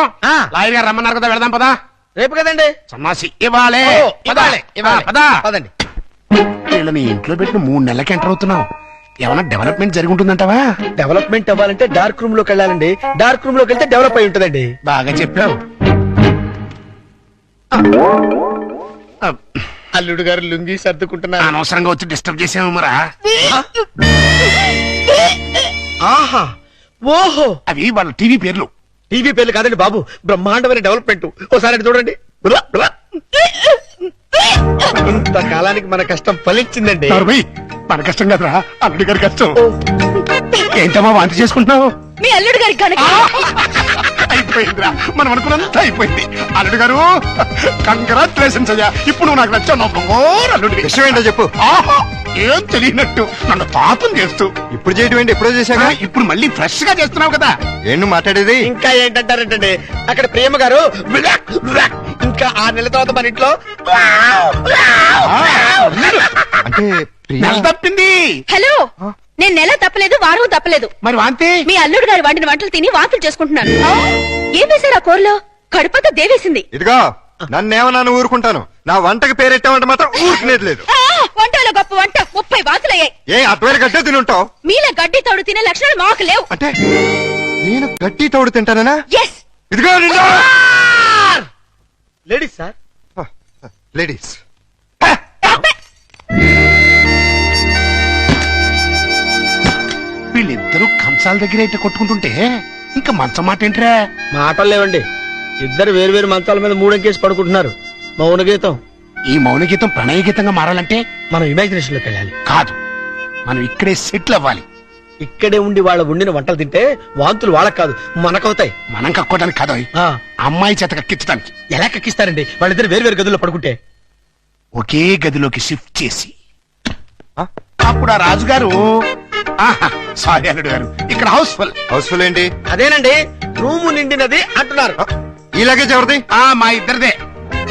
లాయర్ గారు రమ్మన్నారు కదా, వెళదాం పదా. రేపు కదండి సన్నాసి. ఇవ్వాలే పదండి. వీళ్ళని ఇంట్లో పెట్టిన 3 నెలలకి ఎంటర్ అవుతున్నావు. ఏమైనా డెవలప్మెంట్ జరిగి ఉంటుందంటావా? డెవలప్మెంట్ అవ్వాలంటే డార్క్ రూమ్ లోకి వెళ్ళాలండి. డార్క్ రూమ్ లోకి వెళ్తే డెవలప్ అయి ఉంటుందండి. బాగా చెప్పావు. అల్లుడు గారు లుంగి సర్దుకుంటున్నారు. అనవసరంగా వచ్చి డిస్టర్బ్ చేసాము మరా. ఆహా ఓహో, అవి వాళ్ళ టీవీ పేర్లు. టీవీ పేర్లు కాదండి బాబు, బ్రహ్మాండమైన డెవలప్మెంట్. ఓసారి అటు చూడండి. ఇంతకాలానికి మన కష్టం ఫలించిందండి. మన కష్టం కదరా, అల్లుడి గారి కష్టం. ఏంటమ్మా వాంతి చేసుకుంటున్నావు? మీ అల్లుడు గారికి కనుక అయిపోయిందిరా, మనం అనుకున్నంత అయిపోయింది. అల్లుడు గారు కంగ్రాచులేషన్స్ అయ్యా. ఇప్పుడు నువ్వు నాకు నచ్చావు. అల్లుడి విషయం ఏంటో చెప్పు. ఆహా, ఏం తెలియనట్టు నన్ను పాపం చేస్తూ ఇప్పుడు చేయటం ఏంటి? ఎప్పుడో చేశాక ఇప్పుడు మళ్ళీ ఫ్రెష్ గా చేస్తున్నావు కదా. ఏంటి మాట్లాడేది? ఇంకా ఏంటంటారేంటండి, అక్కడ ప్రేమ గారు విలాక్ విలాక్, ఇంకా 6 నెలల తర్వాత మన ఇంట్లో అంటే ప్రియా- నెల తప్పింది. హలో, నేను నెల తప్పలేదు, వారం తప్పలేదు. మరి వాంతి మీ అల్లుడు గారి వండిన వంటలు తిని వాంతులు చేసుకుంటున్నాను. ఏం వేశారు ఆ కూరలో? కడుపంతా దేవేసింది. ఇదిగో నన్నేమన్నా ఊరుకుంటాను, నా వంటకి పేరెట్టామంటే మాత్రం ఊరుకునేది లేదు. వంటలో గొప్ప వంట 30 వాంతులయ్యాయి. ఏ అటువేళ గడ్డే తినుంటావు? మీలా గడ్డి తోడు తినే లక్షణాలు మాకు లేవు. అంటే నేను గడ్డి తోడు తింటానా? ఎస్. ఇదిగో లేడీస్ సార్. లేడీస్ వీళ్ళిద్దరూ కంచాల దగ్గర అయితే కొట్టుకుంటుంటే ఇంకా మంచం మాట ఏంట్రా? మాటలు లేవండి, ఇద్దరు వేరు వేరు మంచాల మీద మూడంకేసి పడుకుంటున్నారు. మౌన గీతం. ఈ మౌన గీతం ప్రణయ గీతంగా మారాలంటే మనం ఇమాజినేషన్ లోకి వెళ్ళాలి. కాదు, మనం ఇక్కడే సెటిల్ అవ్వాలి. ఇక్కడే ఉండి వాళ్ళ వండిన వంటలు తింటే వాంతులు వాళ్ళకి కాదు మనకవుతాయి. మనం కక్కోడానికి కాదు, అమ్మాయి చేత కక్కించడానికి. ఎలా కక్కిస్తారండి? వాళ్ళిద్దరు వేరు వేరు గదుల్లో పడుకుంటే ఒకే గదిలోకి షిఫ్ట్ చేసి అప్పుడు ఆ రాజుగారు సారీ అల్లుడు గారు, ఇక్కడ హౌస్ఫుల్. హౌస్ఫుల్ ఏంటి? అదేనండి, రూము నిండినది అంటున్నారు. ఈ లగేజ్ ఎవరిది? మా ఇద్దరిదే.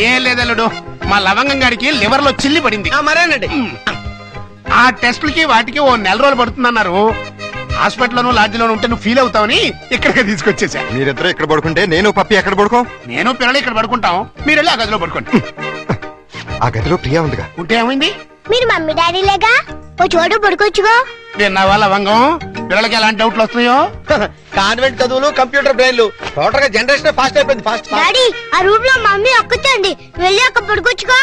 ఏం లేదల్లుడు, మా లవంగం గారికి లివర్ లో చిల్లి పడింది. మరేనండి, ఆ టెస్టులకి వాటికి 1 నెల రోజులు పడుతుందన్నారు. హాస్పిటల్లోనూ లాడ్జిలోనూ ఉంటే నువ్వు ఫీల్ అవుతావని ఇక్కడికి తీసుకొచ్చేసా. మీరిద్దరు ఇక్కడ పడుకుంటే నేను పప్పి ఎక్కడ పడుకో? నేను పిల్లలు ఇక్కడ పడుకుంటాం, మీరు వెళ్ళి ఆ గదిలో పడుకోండి. ఆ గదిలో ప్రియా ఉందిగా. ఉంటే ఏమైంది? మీరు మమ్మీ డాడీ లేగా ఓ చోటు పడుకోవచ్చుగా. విన్నావా లవంగం, పిల్లలకి ఎలాంటి డౌట్లు వస్తున్నాయో? కాన్వెంట్ చదువులు, కంప్యూటర్ బ్రెయిన్లు, టోటల్ గా జనరేషన్ ఫాస్ట్ అయిపోయింది. ఫాస్ట్ డాడీ ఆ రూమ్ లో మమ్మీ ఒక్కచండి, వెళ్ళి అక్కడ పడుకోవచ్చుగా.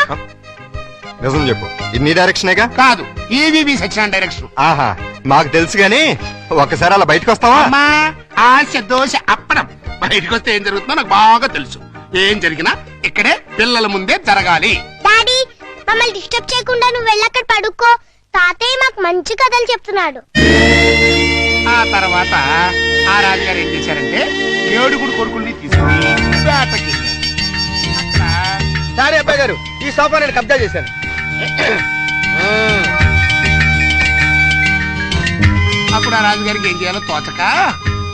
నిజం చెప్పు, ఇది డైరెక్షనేగా? కాదు, ఈవీవి సత్యనారాయణ డైరెక్షన్. ఆహా, మాకు తెలుసు గాని ఒకసారి అలా బయటకు వస్తావా? అమ్మా, ఆశ దోశ అప్పడం. బయటకు వస్తే ఏం జరుగుతుందో నాకు బాగా తెలుసు. ఏం జరిగినా ఇక్కడే పిల్లల ముందే జరగాలి. డాడీ మమ్మల్ని డిస్టర్బ్ చేయకుండా నువ్వు వెళ్ళి అక్కడ పడుకో. తాతయ్య మాకు మంచి కథలు చెప్తున్నాడు. ఆ తర్వాత ఆ రాజుగారు ఏం చేశారంటే 7 కొడుకుల్ని తీసుకుని వేటకి వెళ్ళారు. అక్కడ సరే అమ్మాయి గారు ఈ సోఫా నేను కబ్జా చేశాను. అప్పుడు ఆ రాజుగారికి ఏం చేయాలో తోచక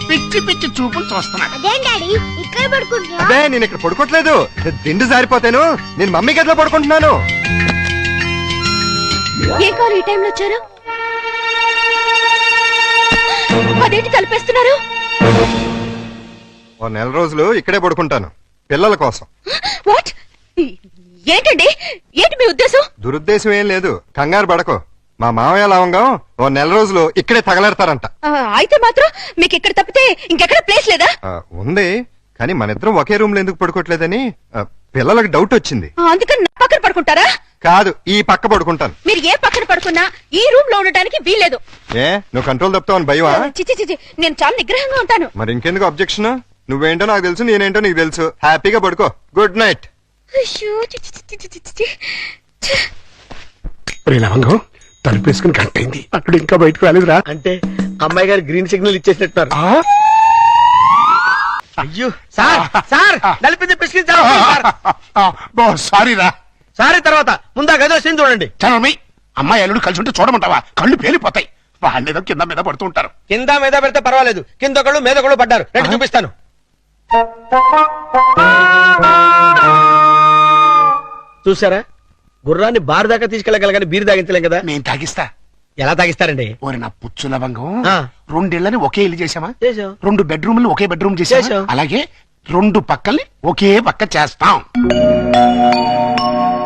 పిచ్చి పిచ్చి చూపులు చూస్తున్నాడు. అదేం డాడీ ఇక్కడ పడుకుంటున్నా? అదే నేను ఇక్కడ పడుకోవట్లేదు, దిండు జారిపోతాను. నేను మమ్మీ గదిలో పడుకుంటున్నాను. ఏ కారు ఈ టైంలో వచ్చారు? అదేంటి తలపేస్తున్నారు? ఓ నెల రోజులు ఇక్కడే పడుకుంటాను పిల్లల కోసం. వాట్? ఏంటండి, ఏంటి మీ ఉద్దేశం? దురుద్దేశం ఏం లేదు, కంగారు పడకు. మా మామయ్య లవంగం ఓ నెల రోజులు ఇక్కడే తగలెడతారంట. అయితే మాత్రం మీకు ఇక్కడ తప్పితే ఇంకెక్కడ ప్లేస్ లేదా? ఉంది, కానీ మన ఇద్దరం ఒకే రూమ్ లో ఎందుకు పడుకోవట్లేదని పిల్లలకు డౌట్ వచ్చింది. అందుకని నా పక్కన పడుకుంటారా? కాదు, ఈ పక్క పడుకుంటాను. మీరు ఏ పక్కన పడుకున్నా ఈ రూమ్ లో ఉండటానికి వీల్లేదు. ఏ నువ్వు కంట్రోల్ తప్పుతావని భయమా? చిచి చిచి, నేను చాలా నిగ్రహంగా ఉంటాను. మరి ఇంకెందుకు అబ్జెక్షన్? నువ్వేంటో నాకు తెలుసు, నేనేంటో నీకు తెలుసు. హ్యాపీగా పడుకో. Good night. అయ్యో, చి, చి, చి, చి, చి, చి. లవంగం తలుపేసుకుని కట్టయింది, అక్కడ ఇంకా బయటకు రాలేదురా. అంటే అమ్మాయి గారు గ్రీన్ సిగ్నల్ ఇచ్చేసినట్టున్నారు. అయ్యో సార్, సార్ నలిపింది పిసికించారు సార్. సారీ రా. సారీ తర్వాత ముందా గదిలో సీన్ చూడండి. చనమి అమ్మాయి అల్లుడు కలిసి ఉంటే చూడమంటావా? కళ్ళు పేలిపోతాయి. వాళ్ళేదో కింద మీద పడుతూ ఉంటారు. కింద మీద పెడితే పర్వాలేదు, కింద ఒకళ్ళు మీద ఒకళ్ళు పడ్డారు. రండి చూపిస్తాను. చూసారా, గుర్రాన్ని బార్ దాకా తీసుకెళ్ళగలగాని బీరు తాగించలేం కదా. నేను తాగిస్తా. ఎలా తాగిస్తారండి? ఓరి నా పుచ్చు లవంగం, ఆ. 2 ఇళ్ళని ఒకే ఇల్లు చేసామా? చేసాం. 2 బెడ్రూమ్లు ఒకే బెడ్రూమ్ చేసాం. చేసాం. అలాగే 2 పక్కల్ని ఒకే పక్క చేస్తాం.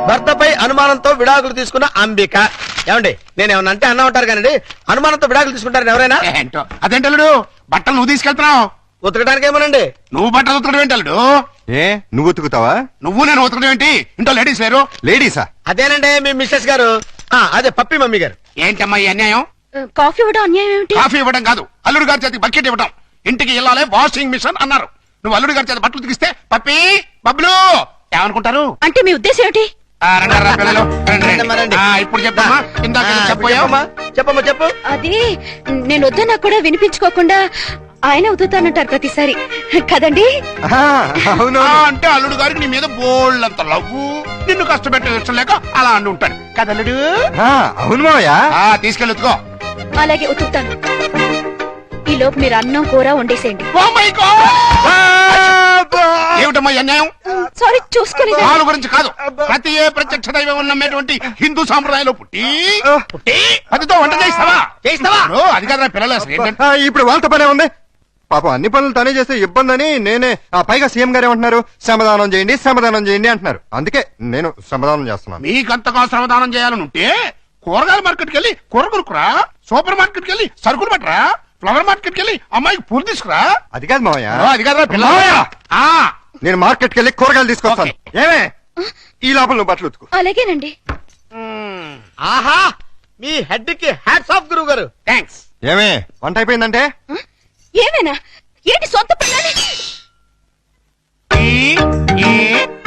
భర్తపై అనుమానంతో విడాకులు తీసుకున్న అంబిక. ఏమండి, నేను ఏమన్నా అంటే అన్నా ఉంటారు కానీ అనుమానంతో విడాకులు తీసుకుంటారని ఎవరైనా? ఏంటో అదేంటి అల్లుడు, బట్టలు నువ్వు తీసుకెళ్తున్నావు. ఉతకడానికి ఏమోనండి. నువ్వు బట్టలు ఉతకడం ఏంటి అల్లుడు? ఏ నువ్వు ఉతుకుతావా? నువ్వు నేను ఉతకడం ఏంటి? ఇంట్లో లేడీస్ లేరు? లేడీసా? అదేనండి మీ మిస్సెస్ గారు. అదే పప్పి మమ్మీ గారు. ఏంటమ్మా ఈ అన్యాయం? కాఫీ ఇవ్వడం అన్యాయం ఏమిటి? కాఫీ ఇవ్వడం కాదు, అల్లుడు గారి చేతికి బకెట్ ఇవ్వడం. ఇంటికి వెళ్ళాలి వాషింగ్ మిషన్ అన్నారు. నువ్వు అల్లుడు గారి చేతి బట్టలు ఉతికిస్తే పప్పి బబ్లు ఏమనుకుంటారు? అంటే మీ ఉద్దేశం ఏమిటి? రండి రా పిల్లలు, రండి, రండి. రండి. ఇప్పుడు చెప్పమ్మా. ఇందాక ఏదో చెప్పబోయావు. చెప్పమ్మా చెప్పు. అది నేను వద్దన్నా కూడా వినిపించుకోకుండా ఆయన ఉతుతానంటారు ప్రతిసారి కదండి. అవును. అంటే అల్లుడు గారికి నీ మీద బోళ్ళంత లవ్వు, నిన్ను కష్టపెట్టే ఇష్టం లేక అలా అంటూ ఉంటాడు కదా అల్లుడు? అవును మావయ్య. తీసుకెళ్ళుకో. అలాగే ఉతుకుతాను. ఈ లోపు మీరు అన్నం కూర వండేసేయండి. ఏమిటమ్మా ఈ అన్యాయం? సారీ, చూసుకోలేదు. వాళ్ళ గురించి కాదు, ప్రతి ఏ ప్రత్యక్ష దైవం నమ్మేటువంటి హిందూ సాంప్రదాయంలో పుట్టి అదితో వంట చేయిస్తావా? అది కాదు పిల్లలు అసలు ఏంటంటే. ఇప్పుడు వాళ్ళతో పనే ఉంది. పాపం అన్ని పనులు తనే చేస్తే ఇబ్బంది అని నేనే. పైగా సీఎం గారు ఏమంటున్నారు? శ్రమదానం చేయండి, శ్రమదానం చేయండి అంటున్నారు. అందుకే నేను శ్రమదానం చేస్తున్నాను. మీకంతగా శ్రమదానం చేయాలని ఉంటే కూరగాయల మార్కెట్కి వెళ్ళి కూర కొనుక్కురా, సూపర్ మార్కెట్కి వెళ్ళి సరుకులు పట్టరా, ఫ్లవర్ మార్కెట్కి వెళ్ళి అమ్మాయికి పూలు తీసుకురా. అది కాదు మావయ్య. అది కాదు పిల్ల. నేను మార్కెట్కి వెళ్ళి కూరగాయలు తీసుకొస్తాను. ఏమే ఈ లోపల నువ్వు బట్టలు ఉతుకు. అలాగేనండి. ఆహా, మీ హెడ్ కి హ్యాట్స్ ఆఫ్ గురువు గారు. థ్యాంక్స్. ఏమే వంట అయిపోయిందంటే? ఏమైనా ఏంటి సొంత పిల్లని?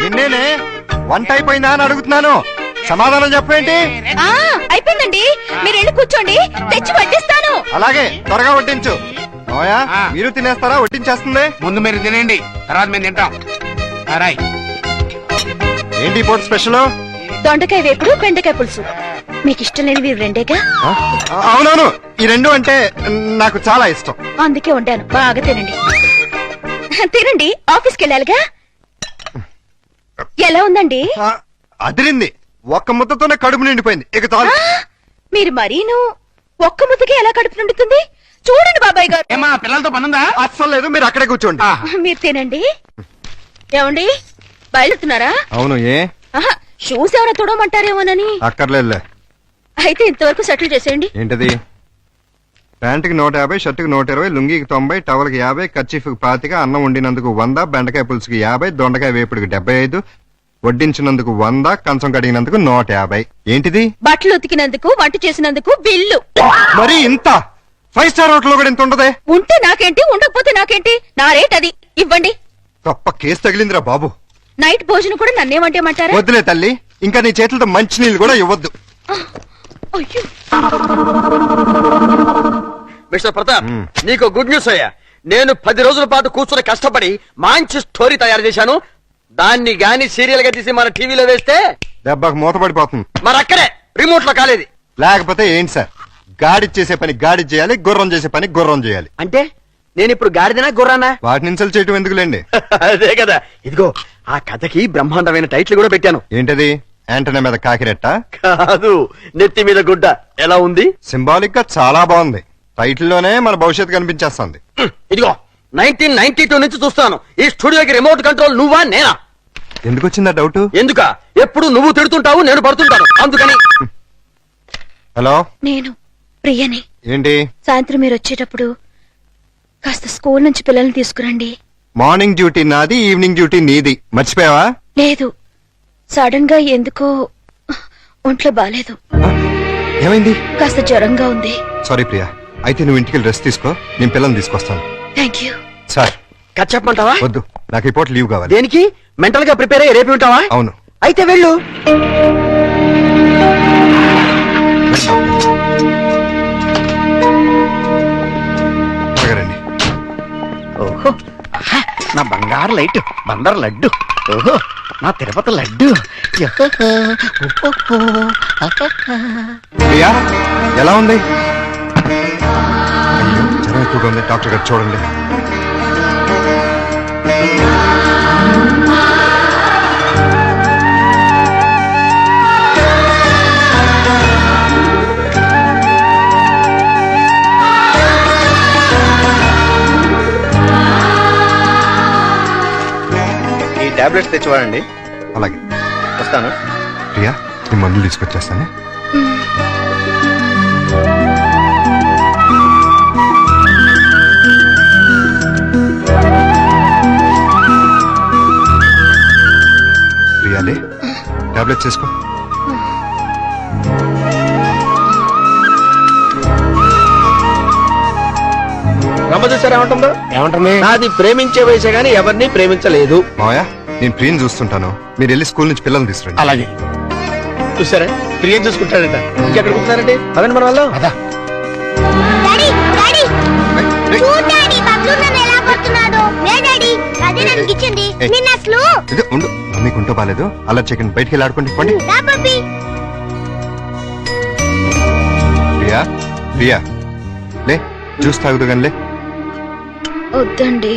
నిన్నేనే వంట అయిపోయిందా అని అడుగుతున్నాను. సమాధానం చెప్పేంటి? అయిపోయిందండి, మీరు వెళ్ళి కూర్చోండి, తెచ్చి వడ్డిస్తాను. అలాగే త్వరగా వడ్డించు. మావయ్య మీరు తినేస్తారా? వడ్డించేస్తుంది. ముందు మీరు తినండి, తర్వాత మేము తింటాం. రాయ్. ఏంటి ఇప్పుడు స్పెషల్? దొండకాయ వేపుడు, బెండకాయ పులుసు. మీకు ఇష్టం లేనివి రెండేగా? అవునవును, ఈ 2 అంటే నాకు చాలా ఇష్టం. అందుకే వండాను, బాగా తినండి. తినండి, ఆఫీస్కి వెళ్ళాలిగా. ఎలా ఉందండి? అదిరింది. ఒక్క ముద్దతోనే కడుపు నిండిపోయింది. ఇక చాలు. మీరు మరీను ఒక్క ముద్దకి ఎలా కడుపు నిండుతుంది? చూడండి బాబాయ్ గారు. ఏమా పిల్లలతో పనుందా? అస్సలు లేదు, మీరు అక్కడే కూర్చోండి. మీరు తినండి. ఏమండి, బయలుతున్నారా? అవును. ఏ షూస్ ఎవరైనా తొడమంటారేమోనని. అక్కర్లేదులే. అయితే ఇంతవరకు సెటిల్ చేసేయండి. ఏంటది? ప్యాంటుకి 150, షర్టుకి 120, లుంగికి 90, టవల్కి 50, కర్చీఫ్కి 25, అన్నం వండినందుకు 100, బెండకాయ పులుసుకి 50, దొండకాయ వేపుడికి 75, వడ్డించినందుకు 100, కంచం కడిగినందుకు 150. ఏంటిది? బట్టలు ఉతికినందుకు, వంట చేసినందుకు బిల్లు. మరి ఇంత 5 స్టార్ హోటల్ కూడా ఇంత ఉండదే? ఉంటే నాకేంటి, ఉండకపోతే నాకేంటి, నా రేట్ అది. ఇవ్వండి. గొప్ప కేసు తగిలిందిరా బాబు. నైట్ భోజనం కూడా నన్నేమంటేమంటారా? వద్దులే తల్లి, ఇంకా నీ చేతులతో మంచినీళ్ళు కూడా ఇవ్వద్దు. అయ్యో, మిస్టర్ ప్రతాప్, నీకు గుడ్ న్యూస్ అయ్యా. నేను 10 రోజుల పాటు కూర్చొని కష్టపడి మంచి స్టోరీ తయారు చేశాను. దాన్ని గాని సీరియల్ గా తీసి మన టీవీలో వేస్తే దెబ్బకు మూతపడిపోతుంది. మరి అక్కడే రిమోట్ లో కాలేదు. లేకపోతే ఏంటి సార్, గాడి చేసే పని గాడి చేయాలి, గుర్రం చేసే పని గుర్రం చేయాలి. అంటే నేను ఇప్పుడు గాడిదనా గుర్రానా? వాటిని ఇన్సల్ట్ చేయటం ఎందుకులేండి. అదే కదా. ఇదిగో ఆ కథకి బ్రహ్మాండమైన టైటిల్ కూడా పెట్టాను. ఏంటది? యాంటనా మీద కాకిరెట్ట? కాదు, నెత్తి మీద గుడ్డ. ఎలా ఉంది? సింబాలిక్ గా చాలా బాగుంది. టైటిల్ లోనే మన భవిష్యత్తు కనిపించేస్తుంది. ఇదిగో 1992 నుంచి చూస్తాను ఈ స్టూడియోకి రిమోట్ కంట్రోల్ నువ్వా నేనా? ఎందుకు వచ్చిందా డౌట్? ఎందుక? ఎప్పుడు నువ్వు తిడుతుంటావు, నేను పడుతుంటాను, అందుకని. హలో, నేను ప్రియని. ఏంటి? సాయంత్రం మీరు వచ్చేటప్పుడు కాస్త స్కూల్ నుంచి పిల్లల్ని తీసుకురండి. మార్నింగ్ డ్యూటీ నాది, ఈవినింగ్ డ్యూటీ నీది. మర్చిపోయావా? లేదు, సడన్ గా ఎందుకో ఒంట్లో బాలేదు. ఏమైంది? కాస్త జ్వరంగా ఉంది. సారీ ప్రియా, అయితే నువ్వు ఇంటికి రెస్ట్ తీసుకో, నేను పిల్లల్ని తీసుకొస్తాను. Thank you. సార్ కథ చెప్పమంటావా? వద్దు, నాకు రిపోర్ట్ లీవ్ కావాలి. దేనికి? మెంటల్ గా ప్రిపేర్ అయ్యి రేపు ఉంటావా? అవును. అయితే వెళ్ళు. త్వరగా రండి. ఓహో, ఆహా, నా బంగారు లైట్ బందర్ లడ్డు. ఓహో, నా తిరుపతి లడ్డు. ప్రియా ఎలా ఉంది? అయ్యో, జ్వరం ఎక్కువగా ఉంది, డాక్టర్ గారు చూడండి. ఈ టాబ్లెట్స్ తెచ్చివాడండి. అలాగే వస్తాను. ప్రియా, నీ మందులు తీసుకొచ్చేస్తాను. ప్రియాలే, టాబ్లెట్స్ చేసుకో. రమ్మ చూసారా ఏమంటుందో? ఏమంటుంది? నాది ప్రేమించే వయసే గానీ ఎవరిని ప్రేమించలేదు. మావయ్య, నేను ప్రియని చూస్తుంటాను, మీరు వెళ్ళి స్కూల్ నుంచి పిల్లల్ని తీసుకురండి. అలాగే. చూసారా, ప్రియం చూసుకుంటాడట. ఇంకెక్కడ కూర్చున్నారండి? అదండి మన వాళ్ళు. అదా డాడీ డాడీ ఏయ్, ఏయ్, చూడు డాడీ బబ్లు నన్ను ఎలా కొడుతున్నాడు. లే డాడీ, అదే నన్ను ఇచ్చింది. ఏయ్. నిన్న అసలు ఇది ఉండు, మమ్మీకి ఉంటో బాలేదు. అలా చికెన్ బయటికి వెళ్ళి ఆడుకోండి. పండి. రా బబ్బీ. ప్రియా, ప్రియా లే, జ్యూస్ తాగుదు కానీ లే. వద్దండి.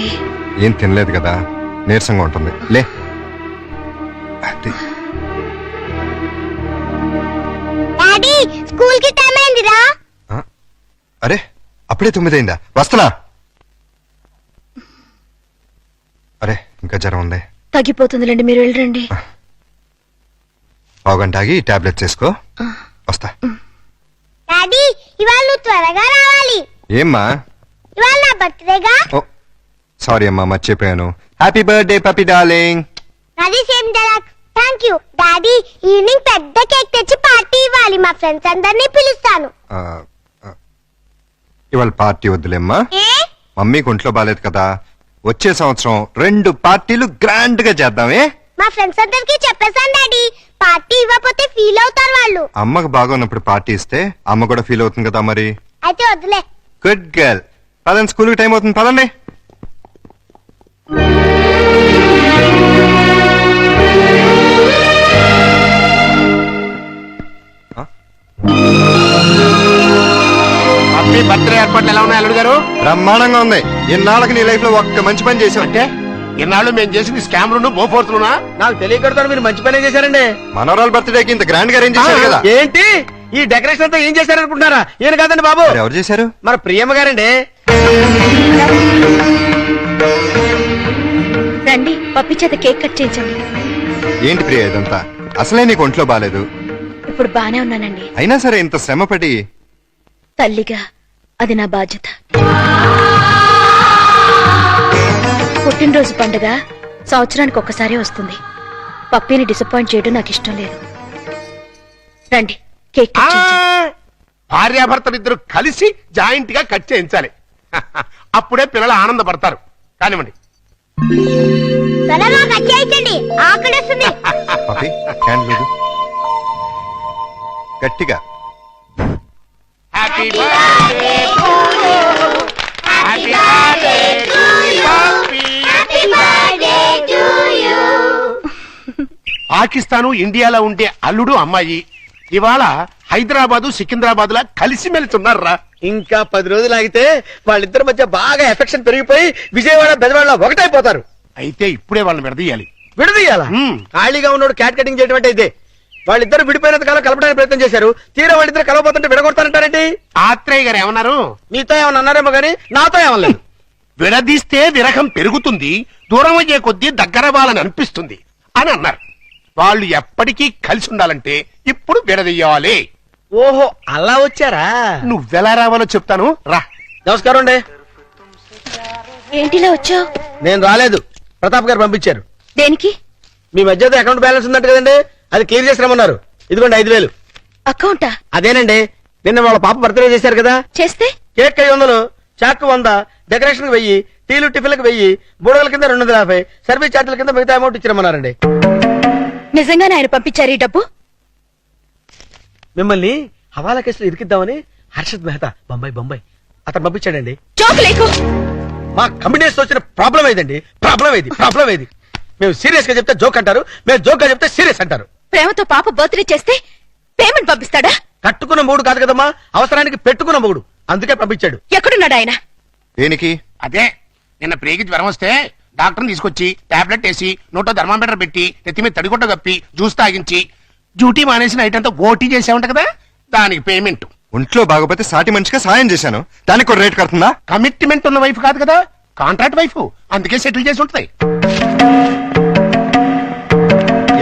ఏం తినలేదు కదా, నీరసంగా ఉంటుంది. లే. అది. డాడీ స్కూల్ కి టైం అయిందిరా. ఆ? అరే, అప్పుడే 9 అయిందా? వస్తున్నా. అరే, ఇంకా జ్వరం ఉంది. తగ్గిపోతుందిలేండి, మీరు వెళ్ళండి. పావుగంట ఆగి టాబ్లెట్స్ వేసుకో. వస్తా. డాడీ ఇవాళ నువ్వు త్వరగా రావాలి. ఏమ్మా? ఇవాళ నా బర్త్డేగా. ఓ సారీ అమ్మా, మర్చిపోయాను. Happy birthday పపి darling. అది same dialogue. Thank you daddy. Evening పెద్ద కేక్ తెచ్చి పార్టీ ఇవ్వాలి. మా ఫ్రెండ్స్ అందరినీ పిలుస్తాను. ఇవాళ పార్టీ వద్దులేమ్మా, ఏ? మమ్మీకి ఒంట్లో బాలేదు కదా. వచ్చే సంవత్సరం 2 పార్టీలు గ్రాండ్ గా చేద్దామే. మా ఫ్రెండ్స్ అందరికి చెప్పేశాను డాడీ. పార్టీ ఇవ్వకపోతే ఫీల్ అవుతారు వాళ్ళు. అమ్మకు బాగున్నప్పుడు పార్టీ ఇస్తే అమ్మ కూడా ఫీల్ అవుతుంది కదా మరి. అయితే వద్దులే. Good girl. పదండి, స్కూల్కి టైం అవుతుంది, పదండి. హ్యాపీ బర్త్డే ఏర్పాట్లు ఎలా ఉన్నాయి అల్లుడు గారు? బ్రహ్మాండంగా ఉంది. ఇన్నాళ్ళకి నీ లైఫ్ లో ఒక్క మంచి పని చేసావు. అంటే ఇన్నాళ్ళు మేము చేసింది స్కామ్లు బోఫోర్స్లునా? నాకు తెలియకడతాను, మీరు మంచి పనే చేశారండి. మనోరాల బర్త్డేకి ఇంత గ్రాండ్ గా అరేంజ్ చేశారు కదా. ఏంటి ఈ డెకరేషన్ అంతా ఏం చేశారనుకుంటున్నారా? ఈయన కాదండి బాబు, మరి ఎవరు చేశారు? మన ప్రియమ్మ గారండి. రండి, పప్పి చేత కేక్ కట్ చేయించండి. ఏంటి ప్రియ ఇదంతా? అసలే నీకు ఒంట్లో బాలేదు. ఇప్పుడు బానే ఉన్నానండి. అయినా సరే ఇంత శ్రమపడి. తల్లిగా అది నా బాధ్యత. పుట్టినరోజు పండుగ సంవత్సరానికి ఒక్కసారి వస్తుంది. పప్పిని డిసప్పాయింట్ చేయడం నాకు ఇష్టం లేదు. రండి, కేక్ కట్ చేయించండి. భార్యాభర్తలు ఇద్దరు కలిసి జాయింట్ గా కట్ చేయించాలి. అప్పుడే పిల్లలు ఆనందపడతారు. కానివ్వండి. త్వరగా కట్ చేయించండి, ఆకలిస్తుంది. పపి, క్యాండిల్ లేదు. గట్టిగా. Happy birthday to you. Happy birthday to you. Happy birthday to you. Pakistan ఇండియాలో ఉండే అల్లుడు అమ్మాయి ఇవాళ హైదరాబాదు సికింద్రాబాద్ లా కలిసిమెలిసి ఉన్నారా? ఇంకా 10 రోజులు ఆగితే వాళ్ళిద్దరి మధ్య బాగా ఎఫెక్షన్ పెరిగిపోయి విజయవాడ బెజవాడ ఒకటైపోతారు. అయితే ఇప్పుడే వాళ్ళని విడదీయాలి. విడదీయాలా? ఖాళీగా ఉన్నోడు క్యాట్ కటింగ్ చేయడం అంటే ఇదే. వాళ్ళిద్దరు విడిపోయినంత కాలం కలపడానికి ప్రయత్నం చేశారు. తీరా వాళ్ళిద్దరు కలవబోతుంటే విడగొడతానంటారేంటి? ఆత్రేయ గారు ఏమన్నారు? మీతో ఏమన్నా అన్నారేమో గానీ నాతో ఏమనలేదు. విడదీస్తే విరహం పెరుగుతుంది, దూరం అయ్యే కొద్దీ దగ్గర వాళ్ళని అనిపిస్తుంది అని అన్నారు. వాళ్ళు ఎప్పటికీ కలిసి ఉండాలంటే ఇప్పుడు విడదీయాలి. ఓహో అలా వచ్చారా? నువ్వెలా రావాలో చెప్తాను రా. నమస్కారం అండి. ఏంటిలా వచ్చావు? నేను రాలేదు, ప్రతాప్ గారు పంపించారు. దేనికి? మీ మధ్యతో అకౌంట్ బ్యాలెన్స్ ఉందంట కదండి, అది క్లియర్ చేసి రమ్మన్నారు. ఇదిగోండి 5,000. అకౌంటా? అదేనండి, నిన్న వాళ్ళ పాప బర్త్డే చేశారు కదా, చేస్తే కేక్ 500, చాకు 100, డెకరేషన్ 1000, టీలు టిఫిన్లకు 1000, బుడగల కింద 250, సర్వీస్ ఛార్జీల కింద మిగతా అమౌంట్ ఇచ్చిరమ్మన్నారండి. నిజంగానే ఆయన పంపించారు ఈ డబ్బు? మిమ్మల్ని హవాలా కేసులో ఇరికిద్దామని హర్షద్ మెహతా బొంబాయి అతను పంపించాడండి. జోక్ లేకు. మా కమ్యూనిస్ట్ వచ్చిన ప్రాబ్లం ఏదండి? ప్రాబ్లం ఏది? మేము సీరియస్ గా చెప్తే జోక్ అంటారు, మేము జోక్ గా చెప్తే సీరియస్ అంటారు. ప్రేమతో పాప బర్త్డే చేస్తే పేమెంట్ పంపిస్తాడా? కట్టుకున్న మొగుడు కాదు కదమ్మా, అవసరానికి పెట్టుకున్న మొగుడు, అందుకే పంపించాడు. ఎక్కడున్నాడు ఆయన? దేనికి? అదే నిన్న ప్రేగి జ్వరం వస్తే డాక్టర్ని తీసుకొచ్చి టాబ్లెట్ వేసి నోటో థర్మామీటర్ పెట్టి నెత్తి మీద తడిగుడ్డ కప్పి జ్యూస్ తాగించి డ్యూటీ మానేసిన నైట్ అంతా ఓటీ చేసామంట కదా, దానికి పేమెంట్. ఒంట్లో బాగోపోతే సాటి మనిషిగా సాయం చేశాను, దానికి ఒక రేట్ కడుతుందా? కమిట్మెంట్ ఉన్న వైఫ్ కాదు కదా, కాంట్రాక్ట్ వైఫ్, అందుకే సెటిల్ చేసి ఉంటుంది.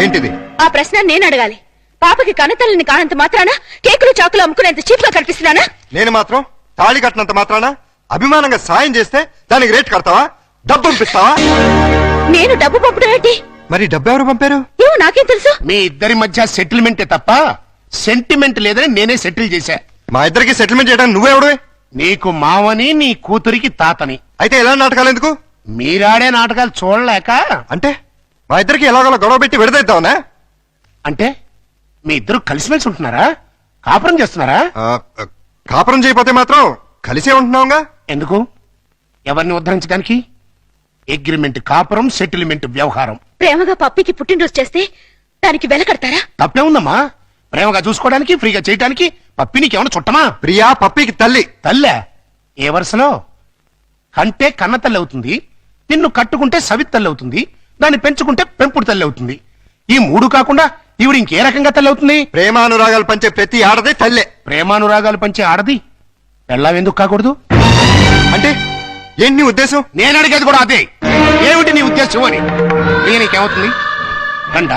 ఏంటిది? ఆ ప్రశ్న నేను అడగాలి. పాపకి కనతల్లిని కానంత మాత్రాన కేకులు చాకులు అమ్ముకునేంత చీప్ గా కనిపిస్తున్నానా? నేను మాత్రం తాళి కట్టినంత మాత్రాన అభిమానంగా సాయం చేస్తే దానికి రేట్ కడతావా? డబ్బు పంపిస్తావా? నేను డబ్బు పంపడం ఏంటి? మరి డబ్బు ఎవరు పంపారు? ఏమో నాకేం తెలుసు. మీ ఇద్దరి మధ్య సెటిల్మెంటే తప్ప సెంటిమెంట్ లేదని నేనే సెటిల్ చేశా. మా ఇద్దరికి సెటిల్మెంట్ చేయడానికి నువ్వెవడు? నీకు మావని, నీ కూతురికి తాతని. అయితే ఎలా నాటకాలు ఎందుకు? మీరాడే నాటకాలు చూడలేక. అంటే మా ఇద్దరికి ఎలాగోలా గొడవ పెట్టి విడదీద్దామనా? అంటే మీ ఇద్దరు కలిసిమెలిసి ఉంటున్నారా? కాపురం చేస్తున్నారా? కాపురం చేయకపోతే మాత్రం కలిసే ఉంటున్నావుగా. ఎందుకు? ఎవరిని ఉద్ధరించడానికి? అగ్రిమెంట్ కాపురం, సెటిల్మెంట్ వ్యవహారం. ప్రేమగా పప్పికి పుట్టినరోజు చేస్తే దానికి వెల కడతారా? తప్పే ఉందమ్మా, ప్రేమగా చూసుకోవడానికి, ఫ్రీగా చేయడానికి. పప్పినికి ఏమైనా చుట్టమా? ప్రియా పప్పికి తల్లి. తల్లే? ఏ వరుసలో? కంటే కన్న తల్లి అవుతుంది, నిన్ను కట్టుకుంటే సవిత్ తల్లి అవుతుంది, దాన్ని పెంచుకుంటే పెంపుడు తల్లి అవుతుంది. ఈ 3 కాకుండా ఈవిడ ఇంకే రకంగా తల్లి అవుతుంది? ప్రేమానురాగాలు పంచే ప్రతి ఆడది తల్లే. ప్రేమానురాగాలు పంచే ఆడది పెళ్ళాం ఎందుకు కాకూడదు? అంటే ఏంటి నీ ఉద్దేశం? నేను అడిగేది కూడా అదే. ఏమిటి నీ ఉద్దేశం అని. నీకేమవుతుంది? గండ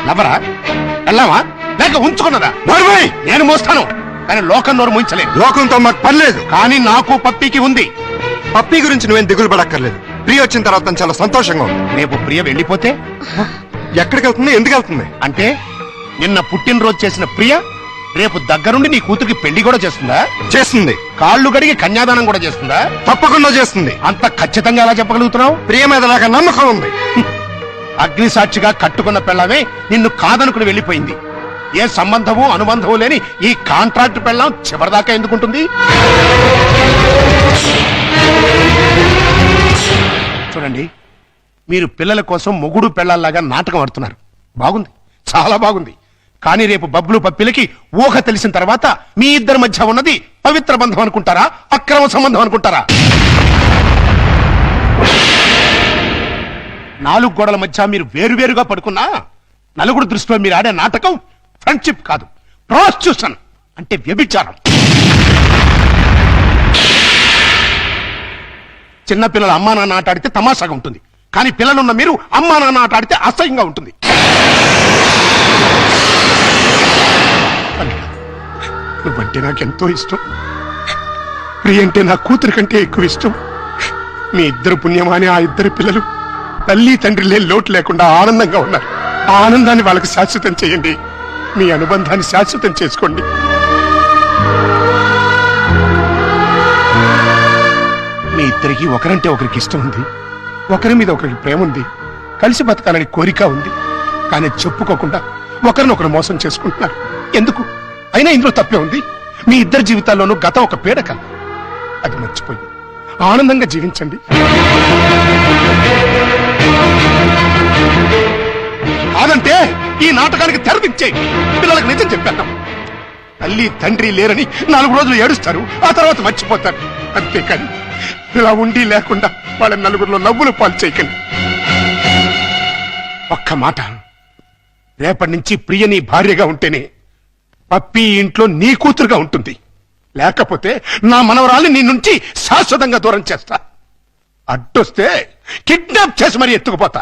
లవరా, వెళ్ళావా, లేక ఉంచుకున్నదా? నోర్మై! నేను మోస్తాను, కానీ లోకం నోరు మూయించలేదు. లోకంతో మాకు పని లేదు. కానీ నాకు పప్పికి ఉంది. పప్పి గురించి నువ్వేం దిగులు పడక్కర్లేదు. ప్రియ వచ్చిన తర్వాత తను చాలా సంతోషంగా ఉంది. రేపు ప్రియ వెళ్ళిపోతే ఎక్కడికి వెళ్తుంది? ఎందుకు వెళ్తుంది? అంటే నిన్న పుట్టినరోజు చేసిన ప్రియ రేపు దగ్గరుండి నీ కూతురికి పెళ్లి కూడా చేస్తుందా? చేస్తుంది. కాళ్ళు గడిగి కన్యాదానం కూడా చేస్తుందా? తప్పకుండా చేస్తుంది. అంత ఖచ్చితంగా ఎలా చెప్పగలుగుతున్నావు? ప్రియ మీద నాకు నమ్మకం ఉంది. అగ్ని సాక్షిగా కట్టుకున్న పెళ్ళమే నిన్ను కాదనుకుని వెళ్ళిపోయింది. ఏ సంబంధము అనుబంధము లేని ఈ కాంట్రాక్ట్ పెళ్ళం చివరిదాకా ఎందుకుంటుంది? చూడండి, మీరు పిల్లల కోసం మొగుడు పెళ్ళాల్లాగా నాటకం ఆడుతున్నారు. బాగుంది, చాలా బాగుంది. కానీ రేపు బబ్బులు పప్పిలకి ఊహ తెలిసిన తర్వాత మీ ఇద్దరి మధ్య ఉన్నది పవిత్ర బంధం అనుకుంటారా, అక్రమ సంబంధం అనుకుంటారా? 4 గోడల మధ్య మీరు వేరువేరుగా పడుకున్నా నలుగురు దృష్టిలో మీరు ఆడే నాటకం ఫ్రెండ్షిప్ కాదు, ప్రాస్టిట్యూషన్ అంటే వ్యభిచారం. చిన్నపిల్లల అమ్మా నాన్న ఆట ఆడితే తమాషాగా ఉంటుంది, కానీ పిల్లలున్న మీరు అమ్మా నాన్న ఆట ఆడితే అసహ్యంగా ఉంటుంది. నువ్వంటే నాకెంతో ఇష్టం. ప్రియ అంటే నా కూతురి కంటే ఎక్కువ ఇష్టం. మీ ఇద్దరు పుణ్యమాని ఆ ఇద్దరు పిల్లలు తల్లి తండ్రి లేని లోటు లేకుండా ఆనందంగా ఉన్నారు. ఆ ఆనందాన్ని వాళ్ళకి శాశ్వతం చేయండి. మీ అనుబంధాన్ని శాశ్వతం చేసుకోండి. మీ ఇద్దరికి ఒకరంటే ఒకరికి ఇష్టం ఉంది, ఒకరి మీద ఒకరికి ప్రేమ ఉంది, కలిసి బతకాలని కోరిక ఉంది. కానీ చెప్పుకోకుండా ఒకరినొకరు మోసం చేసుకుంటున్నారు. ఎందుకు? అయినా ఇందులో తప్పే ఉంది. మీ ఇద్దరి జీవితాల్లోనూ గతం ఒక పీడక, అది మర్చిపోయి ఆనందంగా జీవించండి. కాదంటే ఈ నాటకానికి తెరదించేయి. పిల్లలకు నిజం చెప్పేద్దాం. తల్లి తండ్రి లేరని 4 రోజులు ఏడుస్తారు, ఆ తర్వాత మర్చిపోతారు. అంతేకాని ఇలా ఉండి లేకుండా వాళ్ళ నలుగురిలో నవ్వులు పాలు చేయకండి. ఒక్క మాట, రేపటి నుంచి ప్రియ నీ భార్యగా ఉంటేనే పప్పి ఇంట్లో నీ కూతురుగా ఉంటుంది. లేకపోతే నా మనవరాల్ని నీ నుంచి శాశ్వతంగా దూరం చేస్తా. అడ్డొస్తే కిడ్నాప్ చేసి మరీ ఎత్తుకుపోతా.